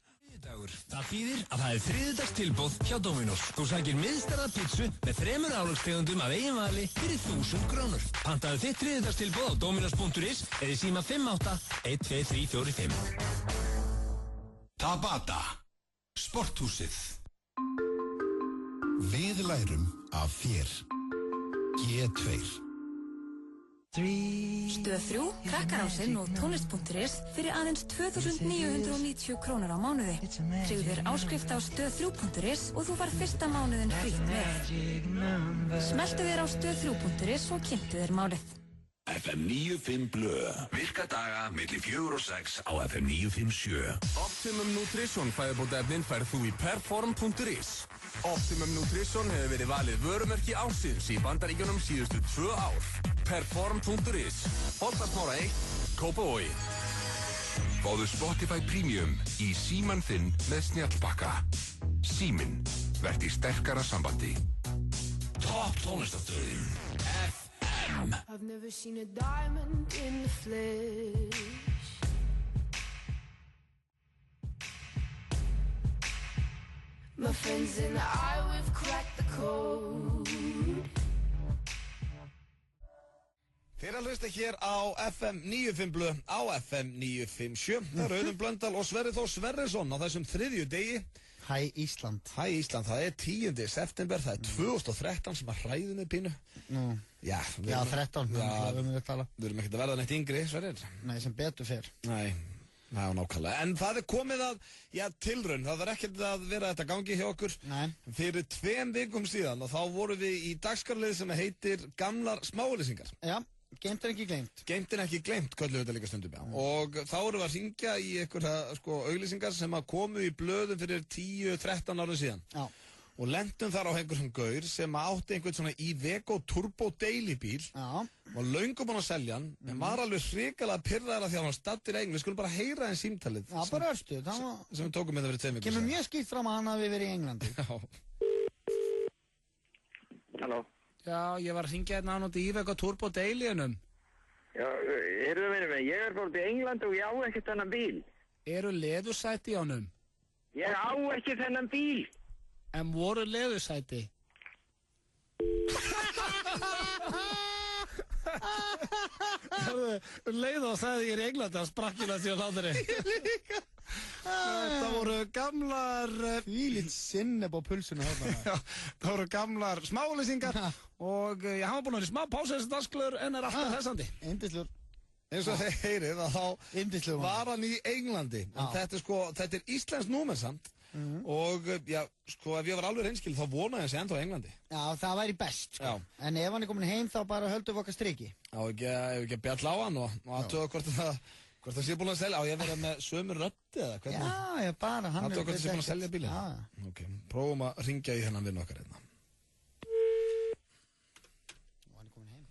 Það þýðir að það er þriðjudagstilboð hjá Dominos. Þú sækir miðstærða pítsu með 3 álagstegundum af eigin vali fyrir 1000 krónur. Pantaðu þitt þriðjudagstilboð á dominos.is eða síma 58-12345. Tabata. Sporthúsið. Við lærum af þér. G2. Stöð 3, Krakkarásinn og tónlist.is fyrir aðeins 2.990 krónur á mánuði. Tryggður áskrift á stöð3.is og þú fær fyrsta mánuðin frítt með. Smelltu þér á stöð3.is og kynntu þér málið. FM 95 Blö. Virka daga milli 4 og 6 á FM 957. Optimum Nutrition fæðubótaefnin færð þú í perform.is. Optimum Nutrition hefur verið valið vörumerki ársins í Bandaríkjunum síðustu 2 ár. Perform.is. Holtasmára 1, Kópavogi. Fáðu Spotify Premium í síman þinn með snjallbakka. Síminn, verð í sterkara sambandi. Topp tónlistastöðin FM. I've never seen a diamond in the flesh. My friends and I, we've cracked the code. Þeir að hlusta hér á FM 95 Blö, á FM 957. Það er Auðun Blöndal og Sverrir Þór Sverrisson á þessum þriðju degi. Hæ Ísland. Hæ Ísland, það er 10. september, það er 2013 sem að hræðinu pínu. Já, 13, við erum ekkert að verða neitt yngri, Sverrir. Nei, sem betur fyrr. Nei, það er nákvæmlega. En það er komið að, tilraun, það er ekkert að vera þetta gangi hjá okkur. Nei. Fyrir 2 vikum síðan og þá vorum við í dagskrárlið sem heitir Gamlar smáauglýsingar. Já. Geimt er ekki gleymt. Geimt er ekki gleymt, köllum við þetta líka stundum, já. Og þá erum við að hringja í einhverja, auglýsingar sem að komu í blöðum fyrir 10-13 árum síðan. Já. Og lentum þar á einhverjum gaur sem átti einhvern svona Iveco Turbo Daily bíl. Já. Og löngum búinn að selja hann, en var alveg hrikalega pirraður af því að hann var staddur eigin. Við skulum bara heyra einn símtalið. Já, bara örstu. Sem við tókum með það fyrir 2 vikum. Kemur mjög skýrt fram að hann hafi verið í Englandi. Já. Halló. Já, ég var að hringja hérna á núti Iveco Turbo Daily-unum. Já, heyrðu mig, ég er bara út í England og ég á ekki þennan bíl. Eru leðursæti í honum? Ég á ekki þennan bíl. En voru leðursæti? Leið og sagði ég í Englandi að sprakkina því að hláðri. Ég líka. Það voru gamlar... Fýlitt sinneb á pulsinu hérna. Já, það voru gamlar smáauglýsingar og ég hafa búin að vera í smá pásu þessi dagsklur en er alltaf hressandi. Yndislur. Eins og þeir heyrið að þá var hann í Englandi. En þetta er íslenskt númer samt. Og ef ég var alveg reynskil þá vonaði hann sig ennþá í Englandi. Já, það væri best, sko. En ef hann er komin heim þá bara höldum við okkar striki. Já, ekki að bjalla á hann og aðtöða hvort það sé búin að selja. Á ég að vera með sömu röddi eða hvernig? Já, ég bara, hann aðtöða hvort það sé búin að selja bílinn. Já. Ok, prófum að ringja í þennan vinn okkar hérna. Og hann er komin heim.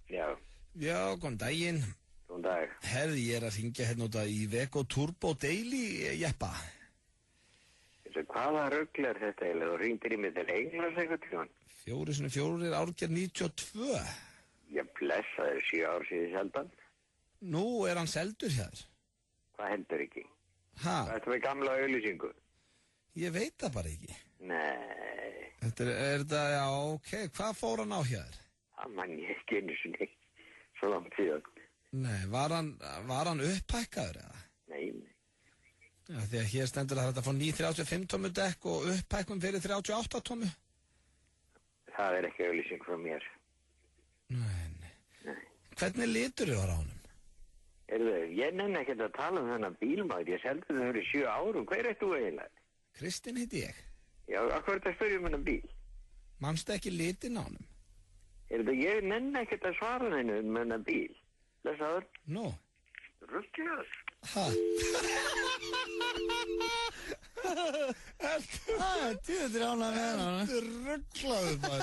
Já. Já, góðan daginn. Góðan dag. Herði, ég er að ringja hérna út af Iveco Turbo Daily, jeppa. Hvaða rugl er þetta eiginlega? Þú ringdir í mig til Englands eitthvað til hann? 4x4 árgerð 92. Já, blessaður 7 ár síðan seldan. Nú er hann seldur hér. Hvað heldur ekki? Hæ? Hvað er þetta með gamla auglýsingu? Ég veit það bara ekki. Nei. Þetta er þetta, já, ok. Hvað fór hann á hér? Það mann ég ekki einu sinni. Svo langt síðan. Nei, var hann upphækkaður eða? Nei. Já, því að hér stendur að þetta fór ný 35 tómu dekk og upphækkun fyrir 38 tómu. Það er ekki auglýsing frá mér. Nei. Hvernig litur þið var á honum? Ég nenni ekkert að tala þennan bílmaður, ég seldi það fyrir 7 árum, hver ert þú eiginlega? Kristinn heiti ég. Já, hvað er þetta að spyrja þennan bíl? Manstu ekki litin á honum? Ég nenni ekkert að svara þennan bíl. Lesaður? Nú? Rugglaður. Hæ? Þetta ánað með hann. Þetta rugglaður maður.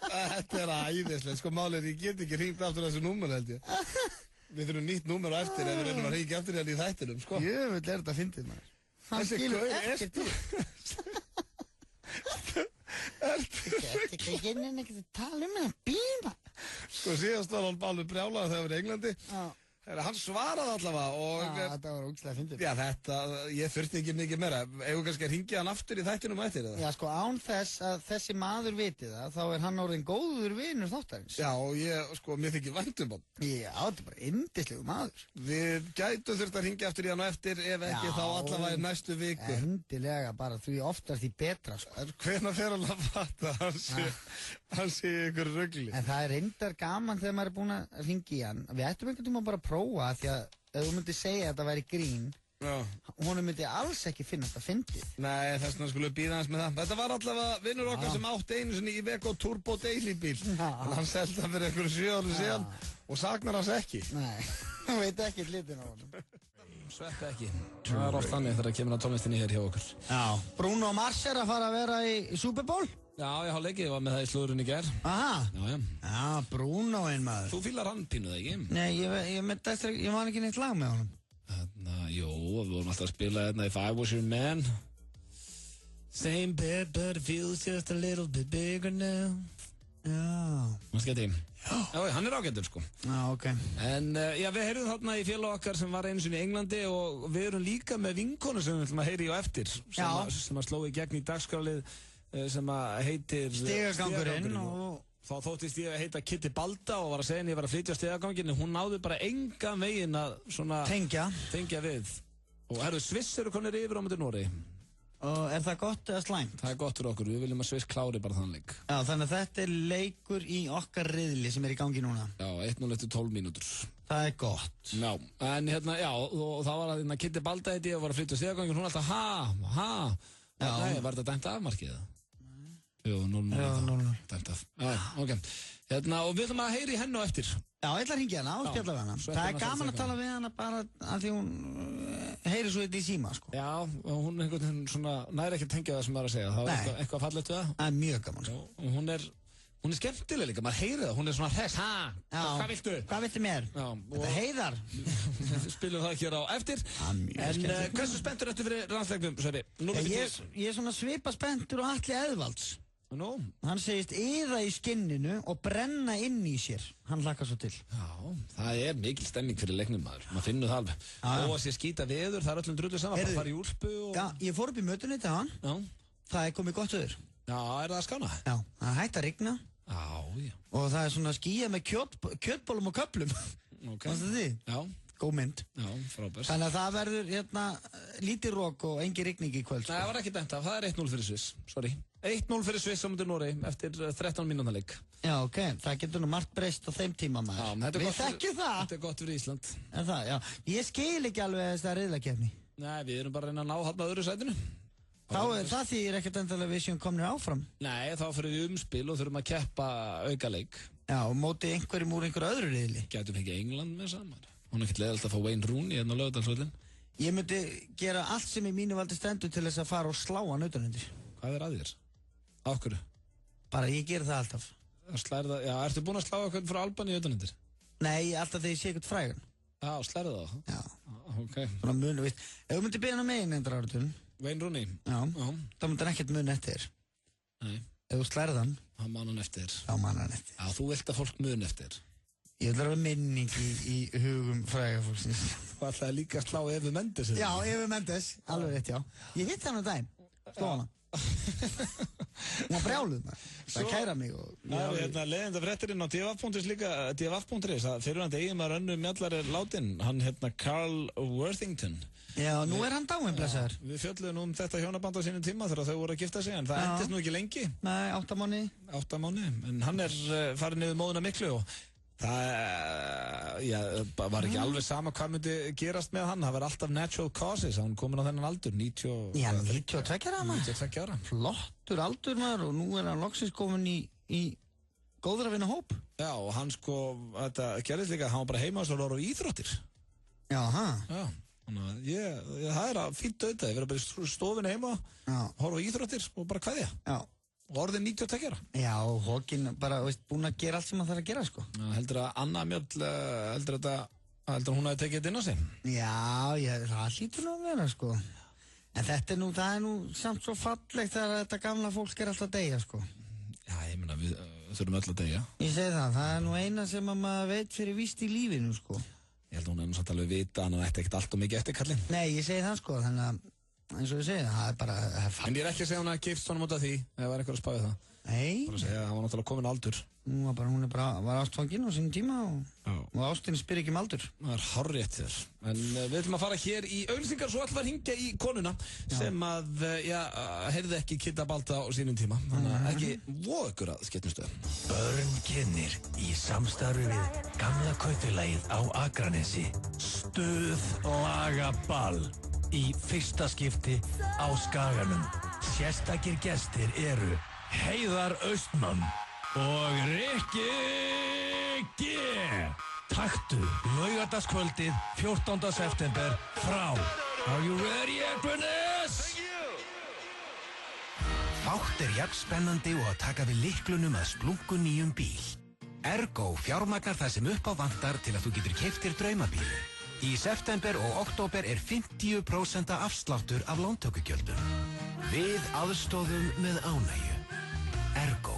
Þetta æðislega, sko málið, ég get ekki hringt aftur þessu númer held ég. Við þurfum nýtt númer á eftir ef við reynum að hringja aftur hérna í þættinum, sko. Jöfull þetta að fyndið maður. Þessi gaur ekkert til. Ég nenni ekkert að tala þennan bíl maður. Sko síðast var hann alveg brjálaður þegar við erum í Englandi. Já. Hann svaraði allavega og... Já, þetta var ógeðslega fyndið. Já, ég þurfti ekki mikið meira. Eigum kannski að hringja hann aftur í þættinum eftir það? Já, sko, án þess að þessi maður viti það, þá hann orðinn góður vinur þáttarins. Já, og mér þykir vænt hann. Já, þetta er bara yndislegu maður. Við gætum þurft að hringja aftur í hann eftir, ef ekki þá allavega í næstu viku. Endilega, bara því oftast í betra, sko. Hvenær fer hann að fatta hann sé ykkur rugli? En það reyndar gaman þegar maður búinn að hringja í hann. Við ættum einhvern tíma bara prófa því að ef þú myndir segja að þetta væri grín honum myndi alls ekki finnast að fyndið. Nei, þess vegna skulum við bíða hans með það. Þetta var allavega vinnur okkar sem átti einu sinni í Iveco Turbo Daily bíl. Hann seldi hann fyrir einhverju 7 árum síðan og saknar hans ekki. Nei, hann veit ekki litin á honum. Sveppi ekki. Það er oft þannig þegar það kemur að tónlistinni hér hjá okkur. Já. Bruno Mars að fara að vera í Super Bowl? Já, ég hálf ekki, ég var með það í slúðurinn í gær. Aha. Já. Já, Bruno einn maður. Þú fílar hann pínuð ekki? Nei, ég var ekki neitt lag með honum. Jú, við vorum alltaf að spila hérna If I Was Your Man. Same bed, but it feels just a little bit bigger now. Já. Hvað skemmt ég? Já, hann er ágættur sko. Já, ok. En já, við heyrðum þarna í félag okkar sem var einu sinni í Englandi og við erum líka með vinkonu sem við ætlum að heyri á eftir. Sem að sló í gegn í dagskrálið sem að heitir Stigagangurinn og þá þóttist ég að heita Kitty Balda og var að segja henni ég var að flytja stigaganginn en hún náði bara enga veginn að svona tengja við og herru, Sviss eru konir yfir á mútið Nóri. Og er það gott eða slæmt? Það er gott fyrir okkur, við viljum að Sviss klári bara þann leik. Já, þannig að þetta er leikur í okkar riðli sem er í gangi núna. Já, 1-0 eftir 12 mínútur. Það er gott. Já, en hérna, já, og það var að Kitty Balda heiti og var að flytja stigaganginn, hún alltaf Nei, var þetta dæmt afmarkið? Jú, 0-0. Dæmt af. Já, ok. Hérna, og við ætlum að heyri hennu á eftir. Já, ég ætla að hringja hana og spjalla við hana. Það er gaman að tala við hana bara að því hún heyri svo eitthvað í síma, sko. Já, og hún einhvern veginn svona næri ekki að tengja það sem maður að segja. Það var eitthvað fallegt við það. Það er mjög gaman, sko. Og hún er skemmtileg líka, maður heyri það. Hún er svona hress, hvað viltu? Hvað viltu mér? Þetta heiðar. Spilum það hér á eftir. En hversu spenntur ertu fyrir landsleiknum, Sveppi? Ég er svona svipa spenntur og Atli Eðvalds. Nú? Hann segist yða í skinninu og brenna inn í sér. Hann hlakkar svo til. Já, það er mikil stemming fyrir leiknum maður. Maður finnur það alveg. Og að sé skýta veður, það er öllum drullu saman. Það fara í úlpu og... Já, ég fór upp í mötunni til hann. Já. Það er komið gott veður. Já, er það að skána? Já, það hætti að rigna. Já. Og það er svona skýja með kjötbólum og köplum. Ok. Varstu því? Já. Góð mynd. Já, frábært. Þannig að það verður hérna lítið rók og engin rigning í kvöld. Nei, það var ekki dæmt af. Það er 1-0 fyrir Sviss. Sorry. 1-0 fyrir Sviss á mútið Nóri eftir 13 mínúna leik. Já, ok. Það getur nú margt breyst á þeim tíma maður. Já, við þekkjum það. Þetta er gott fyrir Ísland. En það, já. Ég skil ekki alveg þess að riðlakeppni. Nei, við erum bara að reyna að ná hann að öðru sætinu. Það þýðir ekkert endalega við séum komnir áfram. Nei, þá fyrir við umspil og þurfum að keppa aukaleik. Já, og móti einhverjum úr einhverju öðru riðli. Gætum ekki England með saman. Hún er ekkert leiðalt að fá Wayne Rooney hérna á Laugardalsvöllinn. Ég myndi gera allt sem í mínu valdi stendur til þess að fara og slá hann utanundir. Hvað er að þér? Af hverju? Bara ég ger það alltaf. Já, ertu búinn að slá eitthvað frá Albaníu utanundir? Nei, alltaf þegar ég sé eitthvað frægan. Já, slærðu það? Já. Ok. Svona munu, veist. Ef þú myndi byrja hana megin endur áratun. Wayne Rooney? Já. Þá myndi hann ekkert mun eftir. Nei. Ef þú slærð hann. Þá man hann eftir. Já, man hann eftir. Já, þú vilt að fólk mun eftir. Ég vil vera minning í hugum fræga fólksins. Þú ætlaði líka að slá Evu Mendes? Já, Evu Mendes, alveg rétt, já. Ég hitt hann á daginn, sló hana. Hún var brjáluð maður. Það kæra mig og... Það er leiðinda fréttirinn á DFF.is líka, DFF.is, að fyrirvændi eiginmaður Önnu Mjallar er látin, hann Carl Worthington. Já, nú er hann dáinn, blessaður. Við fjölluðum þetta hjónaband á sínum tíma þegar þau voru að gifta sig, en það endist nú ekki lengi. Nei, 8 mánuði. 8 mánuði, en hann er farin yfir móðuna miklu og Það var ekki alveg sama hvað myndi gerast með hann. Það var alltaf natural causes. Hann komin á þennan aldur, 92 ára maður. 92 ára. Flottur aldur maður og nú hann loksins komin í góður að vinna hóp. Já, og hann sko, þetta gerðist líka, hann var bara heima og voru íþróttir. Já, Já, þannig að það að fínt auðvitað. Ég verið bara í stofinu heima, horfa á íþróttir og bara kveðja. Já. Og orðin 92 ára. Já, og Hókin bara, búin að gera allt sem hann þarf að gera, sko. Já, heldur að Anna Mjöll, heldur að hún hafi tekið þetta inn á sig? Já, það hlýtur nú að vera, sko. En það er nú samt svo fallegt þegar þetta gamla fólk alltaf að deyja, sko. Já, ég meina, við þurfum öll að deyja. Ég segi það er nú eina sem að maður veit fyrir víst í lífinu, sko. Ég held að hún samt alveg vita að hann ætti ekkert allt og mikið eftir kallinn. Nei, ég segi það, sko, þannig að eins og ég segi, það er bara En ég er ekki að segja hún að gifst honum út af því ef það var eitthvað að spáði það. Nei. Bara að segja að hann var náttúrulega komin aldur. Hún var ástfangin á sínum tíma og ástin spyr ekki aldur. Það er hárrétt þér. En við ætlum að fara hér í auglýsingar svo ætlum að hringja í konuna sem að, heyrði ekki Kidda Balda á sínum tíma. Þannig að ekki voða ykkur að skemmtistöð. Börn kynnir í samstarfi við gamla kaupfélagið á Akranesi. Stuðlagaball. Í fyrsta skipti á Skaganum. Sérstakir gestir eru Heiðar Austmann og Rikki G. Taktu laugardagskvöldið 14. september frá Are you ready, Equinus? Fátt jafn spennandi og að taka við lyklunum að splunku nýjum bíl. Ergo fjármagnar það sem upp á vantar til að þú getur keypt þér draumabíl. Í september og október 50% afsláttur af lántökugjöldum. Við aðstoðum með ánægju. Ergo.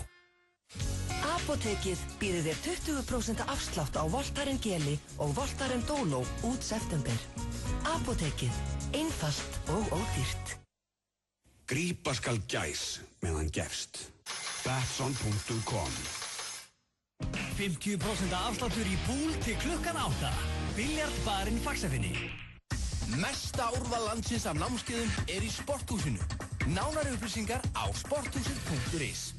Apótekið býður þér 20% afslátt á Voltaren Geli og Voltaren Dolo út september. Apótekið. Einfalt og ódýrt. Grípa skal gæs meðan gefst. Betsson.com 50% afsláttur í púl til klukkan 8. Biljardbarinn Faxafinni. Mesta úrval landsins af námskeiðum í Sporthúsinu. Nánari upplýsingar á sporthúsið.is.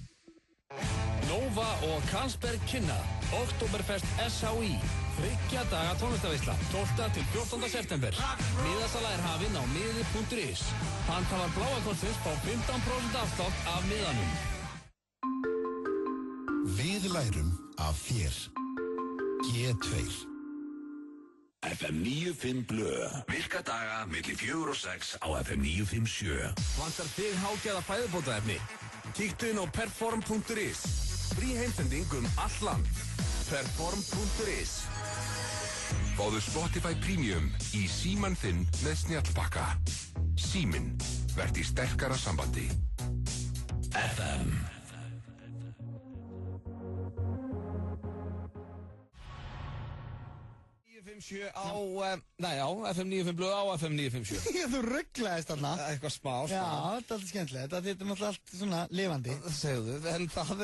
Nova og Carlsberg kynna Oktoberfest SHI 3 daga tónlistaveisla 12. til 14. september. Miðasala hafin á miði.is. Handhafar bláa kortsins fá 15% afslátt af miðanum. Við lærum af þér. G2 FM 95 blöð. Virka daga milli 4 og 6 á FM 957. Vantar þig hágæða fæðubótaefni? Kíktu inn á perform.is. Frí heimsending all land. Perform.is. Fáðu Spotify Premium í síman þinn með snjallbakka. Síminn, verð í sterkara sambandi. FM 957 á, FM 95 blöð á FM 957. Já, þú rugglaðist þarna. Eitthvað smá. Já, þetta er alltaf skemmtilegt. Þetta er náttúrulega allt svona lifandi. Segðu, en það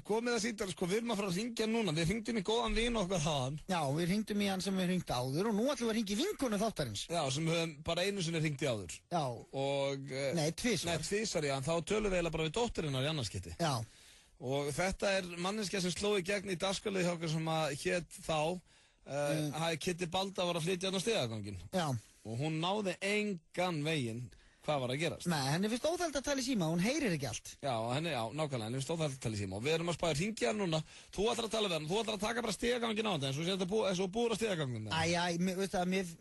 komið að sýta, sko, við erum að fara að hringja núna. Við hringdum í góðan vin okkar þaðan. Já, við hringdum í hann sem við hringdi áður og nú ætlum við að hringja í vinkonu þáttarins. Já, sem við höfum bara einu sinni hringt í áður. Já. Og... Nei, tvisvar, já, en þá tölum við eiginlega bara við dótturinnar í annarskipti. Já. Og þetta manneskja sem sló í gegn í dagskrálið hjá okkur sem að hét þá Kiddi Balda var að flytja á stigaganginn. Já. Og hún náði engan veginn hvað var að gerast. Nei, henni finnst óþægilegt að tala í síma, hún heyrir ekki allt. Já, nákvæmlega, henni finnst óþægilegt að tala í síma. Og við erum að spæða hringja hann núna, þú ætlar að tala við hann, þú ætlar að taka bara stigaganginn á þetta, eins og búur á stigaganginn.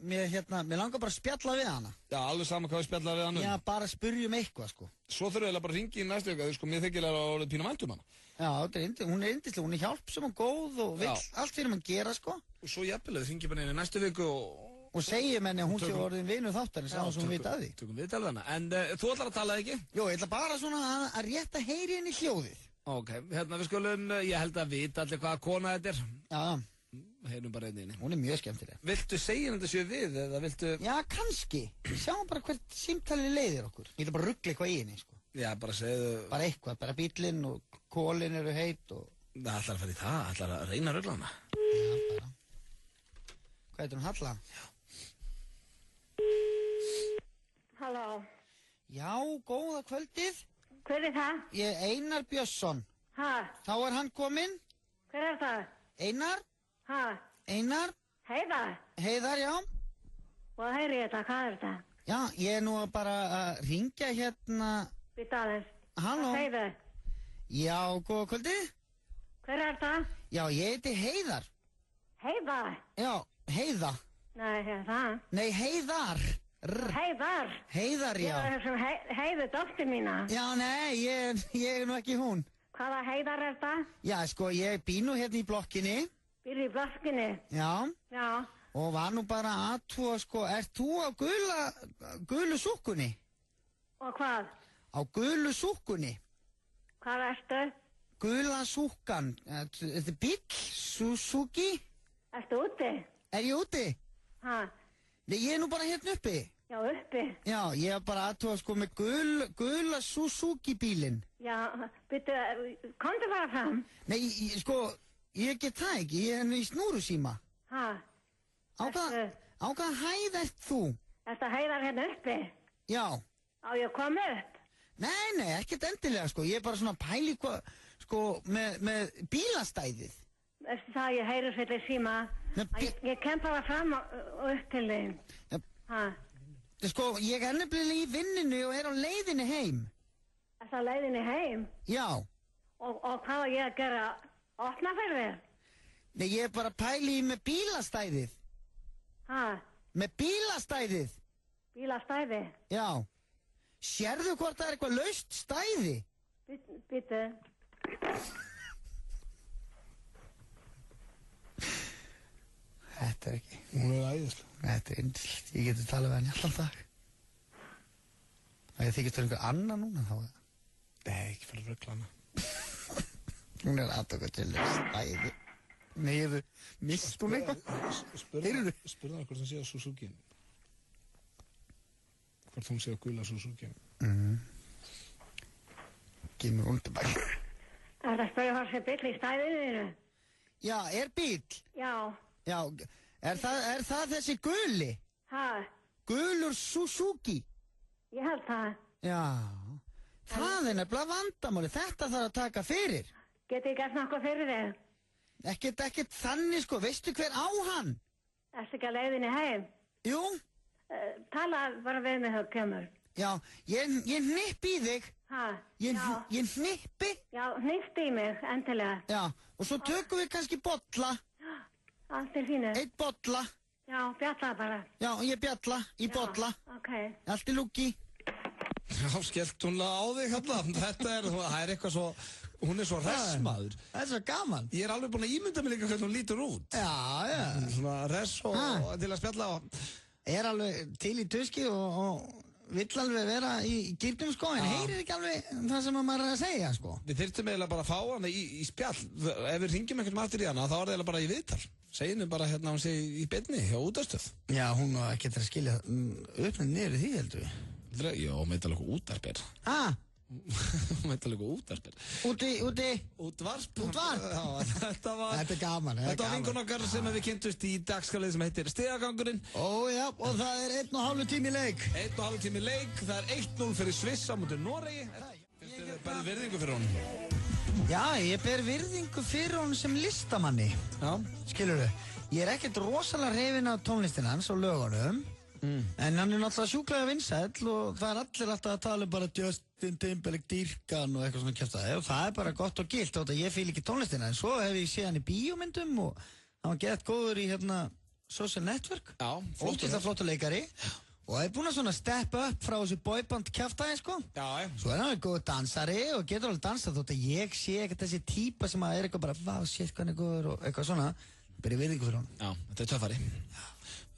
Mér langar bara að spjalla við hana. Já, alveg sama hvað við spjalla við hann. Já, bara spyrjum eitthvað, sko. Svo þurfum við bara að hringja í næstu viku, sko, mér þykir að orðið pínu vænt hana. Já, hún er yndisleg, hún er hjálpsam og góð og vill allt fyrir mann gera, sko. Og svo jafnvel, við hringjum bara inn í næstu viku og segjum henni að hún sé orðin vinur þáttarins á þess að hún veit að því. Tökum við tala hana. En þú ætlar að tala ekki? Jó, ég ætla bara svona að rétta heyri henni hljóðið. Ok, hérna við skulum, ég held að vita allir hvaða kona þetta er. Já. Heyrum bara einnig inni. Hún er mjög skemmtileg. Viltu segja henni þessu við, eða viltu... Já, kannski. Sjáum bara hvert símtalið leiðir okkur. Ég ætla bara að ruggla eitthvað í henni, sko. Já, bara segðu... Bara eitthvað, bara bíllinn og kólinn eru heitt og... Það ætlar að fara í það, ætlar að reyna að ruggla hana. Já, bara. Hvað heitir hún, Halla? Já. Halló. Já, góða kvöldið. Hver er það? Ég er Einar Björnsson. Hæ? Þá er hann kominn. Hver er það? Einar? Ha? Einar? Heiðar? Heiðar, já. Og heyri þetta, hvað er þetta? Já, ég er nú bara að ringja hérna... Býta aðeins. Halló? Heiðar? Já, góða kvöldi. Hver er þetta? Já, ég heiti Heiðar. Heiðar? Já, Heiða. Nei, það. Nei, Heiðar. Heiðar? Heiðar, já. Ég er þessum Heiðu dóttir mína. Já, nei, ég er nú ekki hún. Hvaða Heiðar er þetta? Já, sko, ég bý nú hérna í blokkinni. Býr í blokkinni? Já. Já. Og var nú bara aðtúa, sko, ert þú á gulu súkkunni? Og hvað? Á gulu súkkunni. Hvað ertu? Gula súkkan. Þetta er bíll, Suzuki. Ertu úti? Er ég úti? Ha? Nei, ég er nú bara hérna uppi. Já, uppi? Já, ég er bara aðtúa, sko, með gula Suzuki bílinn. Já, byrju, komdu bara fram. Nei, sko, ég get það ekki, ég er í snúrusíma. Ha? Á hvaða hæð ert þú? Ertu Heiðar hérna uppi? Já. Á ég að koma upp? Nei, ekkert endilega, sko. Ég er bara svona pæli hvað, sko, með bílastæðið. Eftir það ég heyri fyrir síma. Ég kem bara fram og upp til þín. Ja. Ha? Sko, ég er nefnilega í vinninu og er á leiðinni heim. Er það leiðinni heim? Já. Og hvað var ég að gera? Opna fyrir þér? Nei, ég er bara pæli með bílastæðið. Ha? Með bílastæðið. Bílastæði? Já. Sérðu hvort það er eitthvað laust stæði? Býttu. Þetta er ekki. Hún er æðislega. Þetta er yndislegt. Ég geti talað við hann allan dag. Það þykist einhver annar núna þá. Nei, ekki fyrir rögglana. Hún er aðtöku til stæði. Nei, hefur mist hún eitthvað? Spurðu hann hvort hann sé að Suzuki. Hvort hún sé að gula Suzuki. Kemur hún tilbaka. Er það að spyrja hvort sé bíll í stæðinu? Já, er bíll? Já. Já, er það þessi guli? Ha? Gulur Suzuki? Ég held það. Já, það er nefnilega vandamáli. Þetta þarf að taka fyrir. Geti ég gert nokkuð fyrir þig? Ekkert þannig, sko. Veistu hver á hann? Erstu ekki að leiðinni heim? Jú. Tala bara við mig þegar kemur. Já, ég hnippi í þig. Ha? Ég hnippi? Já, hnippi í mig, endilega. Já, og svo tökum við kannski bolla. Allt er fínu. Eitt bolla. Já, bjalla bara. Já, ég bjalla í bolla. Ok. Allt í lúki. Já, skellt hún á þig hérna. Það er eitthvað svo... Hún er svo hressmaður. Það er svo gaman. Ég er alveg búin að ímynda mig líka hvernig hún lítur út. Já. Svona hress og til að spjalla og... Er alveg til í tuski og vill alveg vera í gýrnum, sko, en heyrir ekki alveg það sem maður er að segja, sko. Við þyrftum eiginlega bara að fá hana í spjall. Ef við ringjum einhvern aftur í hana, þá er það eiginlega bara í viðtal. Segjum bara hérna hún sé í beinni hjá útastöð. Já, hún getur að skilja upp með niður í því, heldur við. Já, meðal okkur útarper. Meðal okkur útarper. Útvarp? Já, þetta er gaman. Þetta var vinkun okkar sem við kynntumst í dagskalið sem heitir Stigagangurinn. Ó, já, og það er 1,5 tími leik. 1,5 tími leik, það er 1-0 fyrir Sviss á mútið Noregi. Finnst þið bara virðingu fyrir honum? Já, ég ber virðingu fyrir honum sem listamanni. Já. Skilurðu? Ég er ekkert rosalega hrifinn af tónlistin hans og lögunum. En hann er náttúrulega sjúklega vinsæll og það er allir alltaf að tala bara Justin Timberlake dýrkan og eitthvað svona kjaftaði og það er bara gott og gilt þótt að ég fíl ekki tónlistina en svo hef ég séð hann í bíómyndum og hann var gett góður í Social Network. Já, flottur leikari og er búinn að svona step up frá þessu boyband kjaftaði, sko. Já. Svo er hann góður dansari og getur alveg dansað þótt að ég sé ekkert þessi típa sem að er eitthvað bara vá, shit, hvað hann er góður og eitthvað svona. Byrja virðingu fyrir hann. Já, þetta er töffari.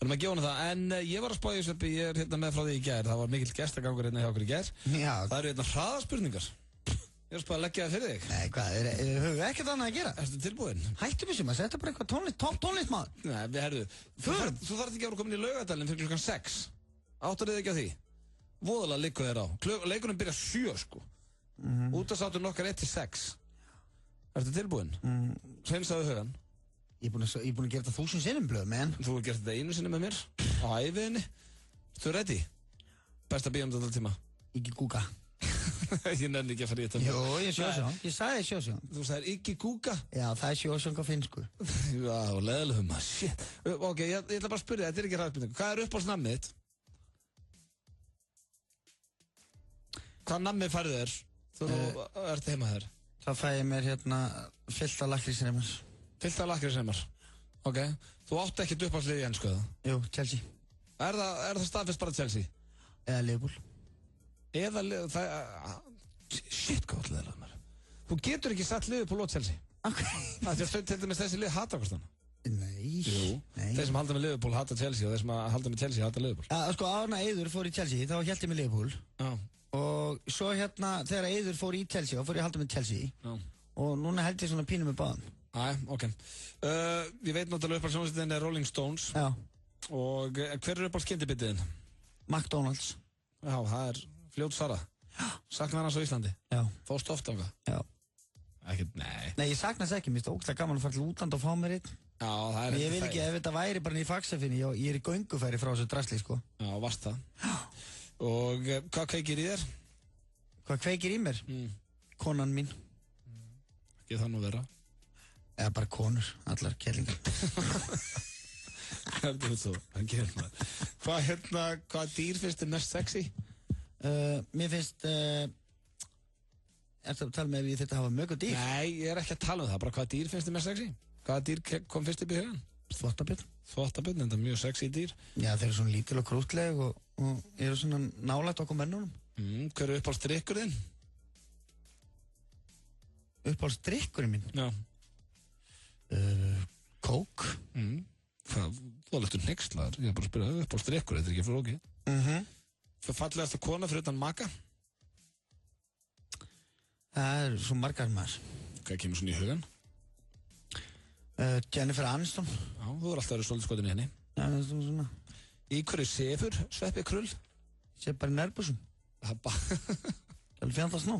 Við erum að gefa hana það, en ég var að spá í þessu uppi, ég er hérna með frá því í gær, það var mikill gestagangur hérna hjá okkur í gær. Já. Það eru hérna hraðaspurningar. Ég er að spá að leggja það fyrir þig. Nei, hvað, höfum við ekkert annað að gera? Ertu tilbúinn? Hættum við sem að setja bara eitthvað tónlist, topp tónlist maður. Nei, við herðu, þú þarf ekki að vera komin í Laugardalinn fyrir klukkan 6. Áttar þið ekki á því? Voðalega liggur þér á. Leikunum byrja 7, sko. Útastátturinn okkar 1-6. Ertu tilbúinn? Hreinsaðu hugann. Ég er búinn að gera þetta 1000 sinnum blöð, menn. Þú hefur gert þetta einu sinni með mér á æviðinni. Þú er ready? Besta bíómyndatíma. Ekki Gúga. Ég nenni ekki að fara í þetta. Jú, ég sjósjón. Ég sagði sjósjón. Þú sagðir ekki kúka? Já, það sjósjón á finnsku. Já, leðilegum maður, shit. Ok, ég ætla bara að spyrja, þetta ekki ræðspurning. Hvað uppáhaldsnammið þitt? Hvað nammið færðu þér? Þú ert heima þér? Það fæ ég mér fyllta lakkrísremar. Fyllta lakkrísremar? Ok. Þú átti ekkert uppáhaldslið í ensku eða? Jú, Chelsea. Er það staðfest bara Chelsea? Eða Liverpool. Shit, hvað leðilega maður. Þú getur ekki satt Liverpool og Chelsea. Ok. Það er til dæmis þessi lið hata hvort þannig. Nei. Jú. Þeir sem halda með Liverpool hata Chelsea og þeir sem halda með Chelsea hata Liverpool. Sko, Árna Eiður fór í Chelsea, þá hélt ég með Liverpool. Já. Og svo þegar Eiður fór í Chelsea, þá fór ég að halda með Chelsea. Já. Og núna held ég svona pínu með báðum. Ok. Ég veit náttúrulega uppáhaldsjónlistin er Rolling Stones. Já. Og hver er uppáhaldskyndibitiðin? McDonald's. Já, það er fljót svarað. Saknar hans á Íslandi? Já. Fórstu oft á hvað? Já. Ekkert, nei. Nei, ég saknast ekki, mér finnst það ógeðslega gaman að fara til útlanda og fá mér einn. Já, það er... Ég vil ekki, ef þetta væri bara í Faxafinni, ég er í göngufæri frá þessu drasli, sko. Já, varst það. Já. Og hvað kveikir í þér? Hvað kveikir í mér? Konan mín. Ekki það nú vera. Eða bara konur, allar kellingar. Heldur þú svo, hann gerir maður. Hvað dýr finnst þið mest sexy? Mér finnst, ertu að tala með ef ég þetta hafa mjög og dýr? Nei, ég er ekki að tala um það, bara hvað dýr finnst þið mest sexy? Hvaða dýr kom fyrst upp í hugan? Þvottabjörn. Þvottabjörn, þetta er mjög sexy dýr. Já, þeir eru svona lítil og krútleg og eru svona nálægt okkur mennunum. Hver er uppáhaldsdrykkurinn? Uppáhaldsdrykkurinn minn? Já. Kók. Þú alveg nextlaður, ég er bara að spyrja uppáhaldsdrykkur, þetta er ekki flókið. Fallegasta kona fyrir utan maka? Það er svo margar maður. Hvað kemur svona í hugan? Jennifer Aniston. Já, þú er alltaf verið svolítið skotin í henni. Já, það er svona. Í hverju sefur Sveppi Krull? Sef bara í nærbúsum. Það er bara... Það er fjandast nú.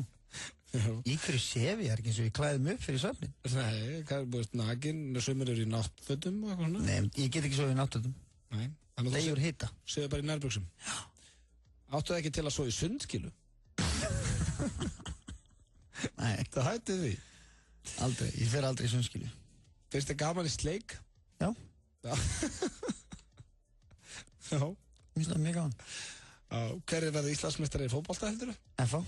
Í hverju sefi ég er ekki eins og ég klæði mig upp fyrir svefnin. Nei, hvað er búist nakin, sumir eru í náttfötum og eitthvað svona? Nei, ég get ekki svo í náttfötum. Nei. Legjur hita. Sefur bara í nærbuxum? Já. Áttu það ekki til að svo í sundskilu? Nei. Það hætti því? Aldrei, ég fer aldrei í sundskilu. Finnst þið gaman í sleik? Já. Já. Já. Finnst það mjög gaman. Hver er verið Íslandsmeistari í fótbolta heldur þú? FH.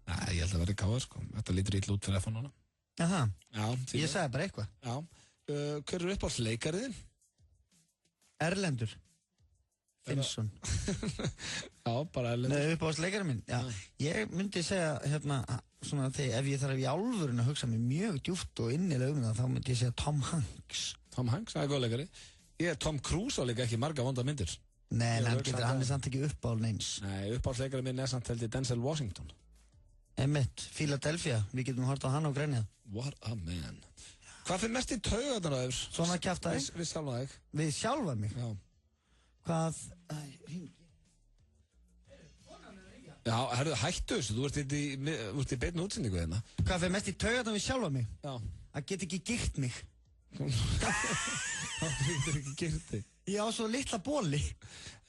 Nei, ég held að verið KR sko. Þetta lítur illa út fyrir FH núna. Jaha. Já. Ég sagði bara eitthvað. Já. Hver er uppáhaldsleikariðinn? Erlendur. Finnsson. Já, bara Erlendur. Nei, uppáhaldsleikarinn minn. Já. Ég myndi segja svona þegar ef ég þarf í alvörun að hugsa mig mjög djúpt og innilega það, þá myndi ég segja Tom Hanks. Tom Hanks, það er góð leikari. Tom Cruise á líka ekki marga vonda myndir. Nei, hann er samt ekki uppáhald neins. Nei, uppáhaldsleikari minn er samt held í Denzel Washington. Emmett, Philadelphia, við getum hort á hann á grenjað. What a man. Hvað fyrir mest í taugarnar á þér? Svona kjaftaði. Við sjálfa þig. Við sjálfa mig? Já. Hvað? Já, herru, hættu þessu, þú ert í beinni útsendingu hérna. Hvað fyrir mest í taugarnar við sjálfa mig? Já. Að get ekki girt mig. Það getur ekki girt þig. Ég á svo litla bóli.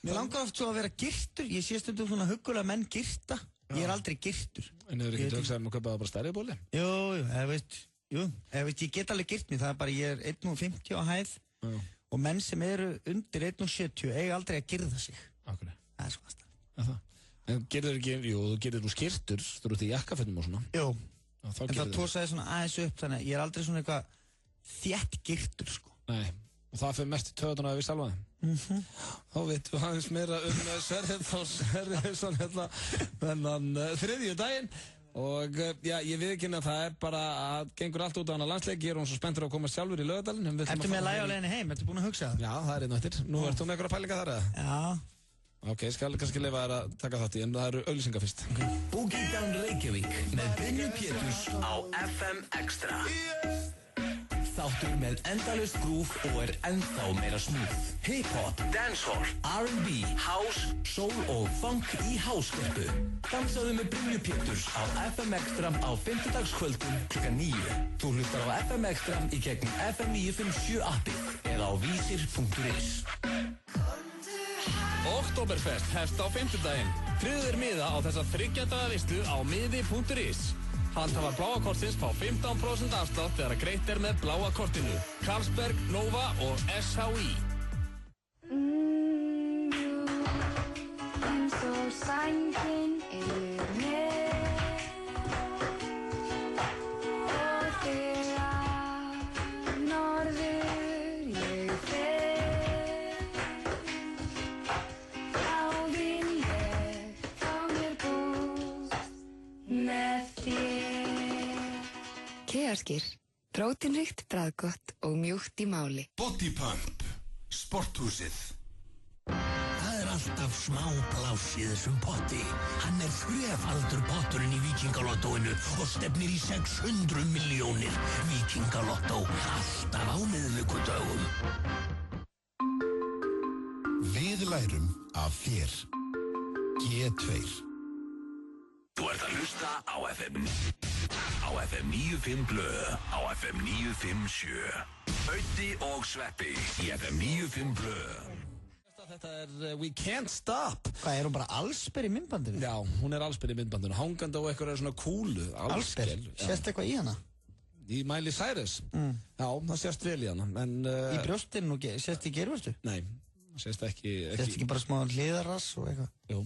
Mér langar oft svo að vera girtur. Ég sé stundum svona huggulega menn girta. Ég er aldrei girtur. En hefur ekki hugsað að köpa það bara stærri bóli? Jú, ég get alveg girt mig. Það er bara, ég er 1,50 á hæð. Já. Og menn sem eru undir 1,70 eiga aldrei að girða sig. Akkur. Það er svo aðstæðan. En gerður ekki, þú gerður skirtur, þú eru út í jakkafötum og svona. Jú, en það tósaði svona aðeins upp, þannig að ég er aldrei svona eitthvað þétt girtur, sko. Nei, og það fyrir mest í töðunar að við sjálfa þeim. Þá veitum við aðeins meira Sverriðsson þennan þriðju daginn. Og já, ég viðurkenni að það er bara að gengur allt út á hana landsleik. Ég er hún svo spenntur að koma sjálfur í Laugardalinn. Ertu með að lægja á leiðinni heim? Ertu búin að hugsa það? Já, það er einn og eftir. Nú ert þú með eitthvað pælinga þar eða? Já. Ok, skal kannski leyfa þér að taka þátt í, en það eru auglýsingar fyrst. Boogie Down Reykjavík með Brynju Péturs á FM Extra. Þáttur með endalaust grúf og er ennþá meira smúð. Hip-hop, dancehall, R&B, house, soul og funk í háskerpu. Dansaðu með Brynju Péturs á FM Extra á 5-dagskvöldum kl. 9. Þú hlustar á FM Extra í gegnum FM 957 appið eða á vísir.is. Oktoberfest hefst á 5. daginn. Tryggðu þér miða á þessa 3 daga veislu á miði.is. Handhafar bláa kortsins fá 15% afslátt þegar greitt með bláa kortinu. Carlsberg, Nova og SHI. Eins og sængin mér og þegar norður ég fer þá vil ég fá mér búst með þér. Keaskir, prótínríkt, bragðgott og mjúkt í máli. Body Pump, sporthúsið. Það alltaf smá pláss í þessum potti. Hann þrefaldur potturinn í Víkingalottóinu og stefnir í 600 milljónir. Víkingalottó, alltaf á miðvikudögum. Við lærum af þér. G2. Þú ert að hlusta á FM 95 Blö, á FM 957. Öddi og Sveppi í FM 95 Blö. Þetta We Can't Stop. Hvað, hún bara allsber í myndbandinu? Já, hún allsber í myndbandinu, hangandi á eitthvað svona kúlu. Allsber? Sést eitthvað í hana? Í Miley Cyrus? Já, það sést vel í hana, en... Í brjóstinu og sést í geirvörstu? Nei, sést ekki... Sést ekki bara smá hliðarrass og eitthvað? Jú,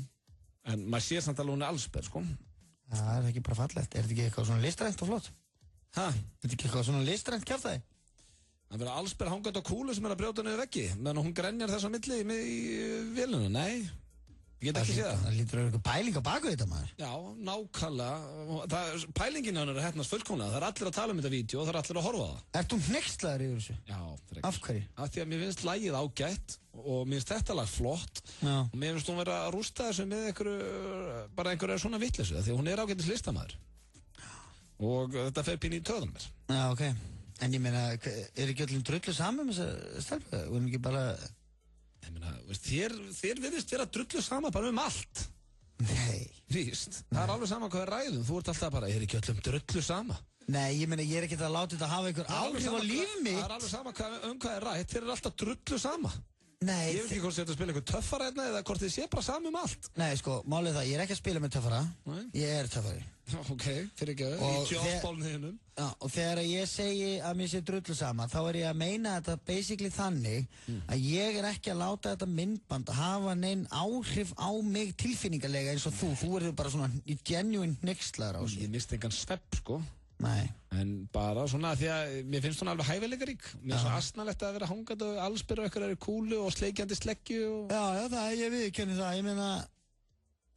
en maður sér samt alveg hún allsber, sko. Það ekki bara fallegt, þetta ekki eitthvað svona listrænt og flott? Hæ? Þetta ekki eitthvað svona listrænt kjaftaði? Það verður allsber hangandi á kúlu sem að brjóta niður veggi, meðan hún grenjar þessa milli í vélinu. Nei, ég get ekki séð það. Það lítur eitthvað pæling á baku þetta, maður. Já, nákvæmlega. Pælingin hann heppnast fullkomlega. Það allir að tala þetta vídeo og það allir að horfa á það. Ert þú hneykslaður yfir þessu? Já, frekar. Af hverju? Af því að mér finnst lagið ágætt og mér finnst þetta lag flott. Já. Og mér finnst hún vera að rústa þessu með einhverju svona vitleysu, því að hún ágætis listamaður. Og þetta fer pínu í töðum mér. Já, ok. En ég meina, ekki öllum drullu saman með þessa stelpu? Hún ekki bara... Ég meina, þér virðist vera drullu saman bara allt. Nei. Víst. Það alveg sama hvað ræðum. Þú ert alltaf bara, ekki öllum drullu sama. Nei, ég meina, ég ekki að láta þetta hafa einhver áhrif á líf mitt. Það alveg sama hvað rætt. Þér alltaf drullu sama. Nei. Ég veit ekki hvort þið ert að spila eitthvað töffara hérna eða hvort þið sé bara saman allt. Nei, sko, málið það, ég ekki að spila með töffara. Nei. Ég töffari. Ok, fyrir ekki að í tjóðbólni hinnum. Já, og þegar ég segi að mér sé drullu sama, þá ég að meina þetta basically þannig að ég ekki að láta þetta myndband hafa neinn áhrif á mig tilfinningarlega eins og þú. Þú verður bara svona genuine hneykslaður á þessu. Ég misti engan svepp, sko. Nei. En bara svona því að mér finnst hún alveg hæfileikarík. Mér finnst það asnalegt að vera hangandi og allsbyrra og eitthvað kúlu og sleikjandi sleggju og... Já, ég viðurkenni það. Ég meina,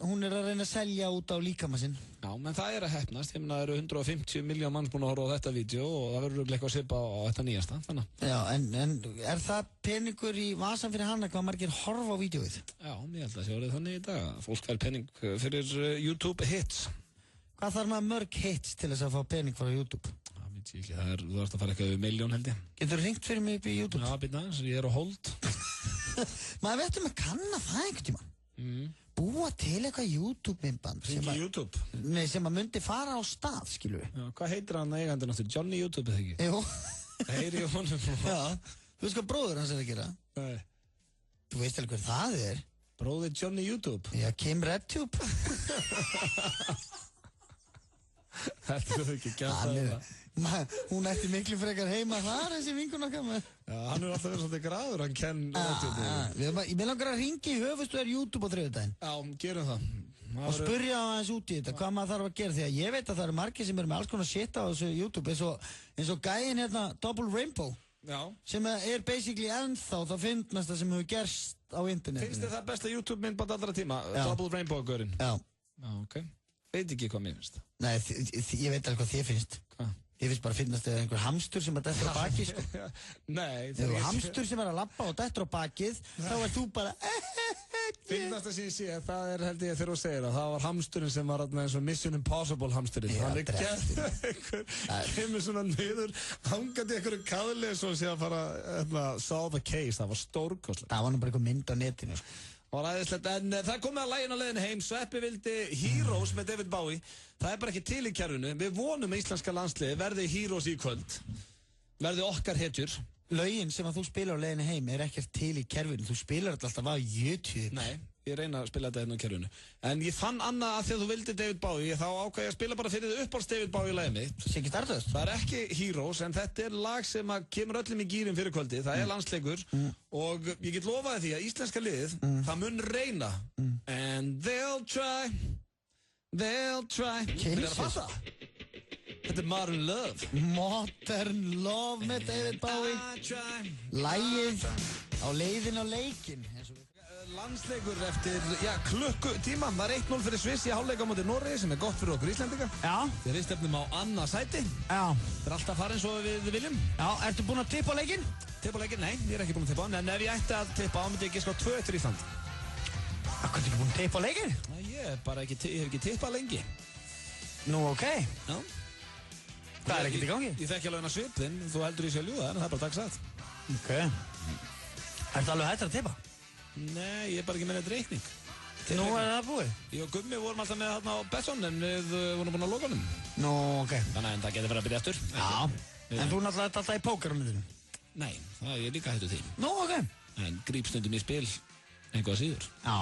hún að reyna að selja út á líkama sinn. Já, menn það að heppnast. Ég meina, það eru 150 miljón manns búin að horfa á þetta vídeo og það verður eitthvað að svipa á þetta nýjasta, þannig. Já, en það peningur í vasan fyrir hana hvað margir horfa á vídeoið? Já, ég held að það sé orðið þannig í dag. Fólk fær pening fyrir YouTube hits. Hvað þarf maður mörg hits til þess að fá pening frá YouTube? Það veit ég ekki, þú þarfst að fara eitthvað yfir 1.000.000 held ég. Getur þú ringt fyrir mig upp í YouTube? Já, býta aðeins, ég á hold. Maður veitum að kanna það einhvern tímann. Búa til eitthvað YouTube-myndband. Ringi YouTube? Nei, sem að myndi fara á stað, skilur við. Já, hvað heitir hann eigandi náttúrulega? Johnny YouTube eða ekki? Jú. Heyri ég honum. Já, þú veist hvað bróður hans að gera? Nei. Þú veist alveg hver það er? Bróðir Johnny YouTube? Já, Kim RedTube. Þetta er ekki gæt að hún ætti miklu frekar heima þar þessi vinkun okkar með. Já, hann er alltaf verið svolítið graður, hann kenn Ég vil langar að ringi í höfuðstöðar YouTube á þriðjudaginn. Já, gerum það. Og spurja á aðeins út í þetta, hvað maður þarf að gera, því að ég veit að það eru margir sem eru með alls konar shit á þessu YouTube eins og gæinn hérna Double Rainbow. Já. Sem er basically ennþá það fyndnasta sem hefur gerst á internetinu. Finnst þið það besta YouTube myndband allra tíma? Double Rainbow-görinn? Já. Já, ok. Veit ekki hvað mér finnst. Nei, ég veit alveg hvað þið finnst. Hvað? Ég finnst bara að finnast eða einhver hamstur sem er dettur á bakið, sko. Nei. Þegar þú hamstur sem er að labba og dettur á bakið, þá er þú bara... Finnast það sem ég sé, það er held ég þegar þú segir það. Það var hamsturinn sem var eins og Mission Impossible hamsturinn. Það er einhver, kemur svona niður, hangandi einhverju kaðli og sé að fara að solve a case. Það var stórkostlegt. Það var nú bara einhver mynd á netinu, sko. Og ræðislegt, en það komið að lægin á leiðinu heim. Sveppi vildi Heroes með David Bowie. Það er bara ekki til í kerfinu. Við vonum að íslenska landsliði verði Heroes í kvöld. Verði okkar hetjur. Lögin sem að þú spilar á leiðinu heim er ekkert til í kerfinu. Þú spilar alltaf á YouTube. Nei, ég reyna að spila þetta hérna á kerfinu. En ég fann annað að því að þú vildi David Bowie, þá ákvað ég að spila bara fyrir þið uppáhalds David Bowie lagið mitt. Siggi Stardust? Það ekki Heroes, en þetta lag sem kemur öllum í gýrin fyrir kvöldi. Það landsleikur og ég get lofaði því að íslenska liðið, það mun reyna. And they'll try. Kills. Þetta Modern Love. Modern Love með David Bowie. Lagið á leiðin á leikinn. Landsleikur eftir, klukkutíma. Það 1-0 fyrir Sviss í hálfleik á móti Noregi sem gott fyrir okkur Íslendinga. Já. Þegar við stefnum á annað sæti. Já. Það alltaf farið eins og við viljum. Já, ertu búinn að tippa á leikinn? Tippa á leikinn? Nei, ég ekki búinn að tippa á hann. En ef ég ætti að tippa á, myndi ég giska á 2 fyrir Ísland. Hvað ertu ekki búinn að tippa á leikinn? Ég hef ekki tippað lengi. Nú, ok. Já. Það ekkert í gangi? Ég þekki alveg hennar svipinn, þú heldur ég sé að ljúga en það bara dagsagt. Ok. Ertu alveg hættur að tippa? Nei, ég bara ekki með neitt reikning. Nú það búið? Ég og Gummi vorum alltaf með þarna á Besson en við vorum búin á lokunum. Nú, ok. Þannig að það getur verið að byrja eftir. Já. En þú náttúrulega ert alltaf í pókerunniðinu? Nei, það er líka hættur því. Nú, ok. En gríp stundum í spil einhvað síður. Já.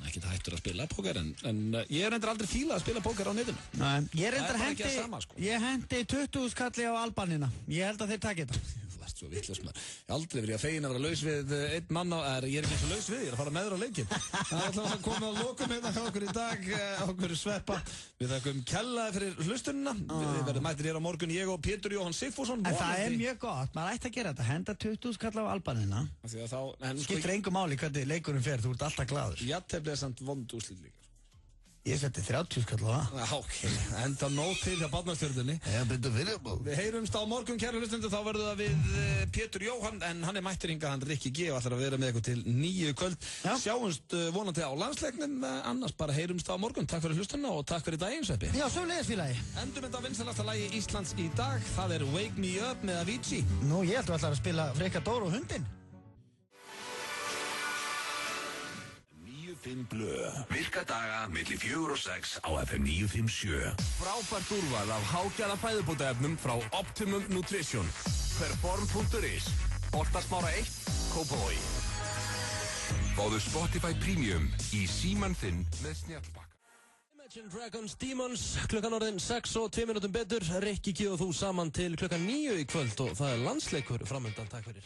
Ekki það hættur að spila póker en ég reyndar aldrei fíla að spila póker á netinu. Nei, ég reyndar hendi 20 skalli á Albanina. Ég held að þeir taki þetta. Svo vitlaus maður. Ég aldrei verið að fegin að vera laus við einn mann ég er ekki eins og laus við, ég er að fara meður á leikinn. Það er alltaf að koma að lokum hérna hjá okkur í dag, okkur sveppa. Við þakkum Kjella fyrir hlustunina. Við verðum mættir hér á morgun, ég og Pétur Jóhann Sigfússon. En það er mjög gott, maður ætti að gera þetta, henda 20 skall á Albanina. Skiptir engu máli hvernig leikurinn fer, þú ert alltaf glaður. Jafntefli er samt vond úrslit líka. Ég seti 30 skall á það. Já, ok. Enda nóg til hjá barnastjörnunni. Við heyrumst á morgun, kæru hlustundur, þá verðum það við Pétur Jóhann, en hann er mættur hingað, hann Rikki G og ætlar að vera með ykkur til 9 kvöld. Sjáumst vonandi á landsleiknum, annars bara heyrumst á morgun. Takk fyrir hlustunna og takk fyrir daginn, Sveppi. Já, svo leiðis félagi. Endum þetta á vinsælasta lagi Íslands í dag, það er Wake Me Up með Avicii. Nú, ég held að ætla að spila Freyka Dór og hundinn. 5 blöð. Virka daga milli 4 og 6 á FM 957. Frábært úrval af hágæða fæðubótaefnum frá Optimum Nutrition. Perform.is. Holtasmára 1, Kópavogi. Fáðu Spotify Premium í síman þinn með snjallbakka. Imagine Dragons Demons, klukkan orðin 6 og 2 mínútum betur. Rikki G og þú saman til klukkan 9 í kvöld og það er landsleikur framöndan. Takk fyrir.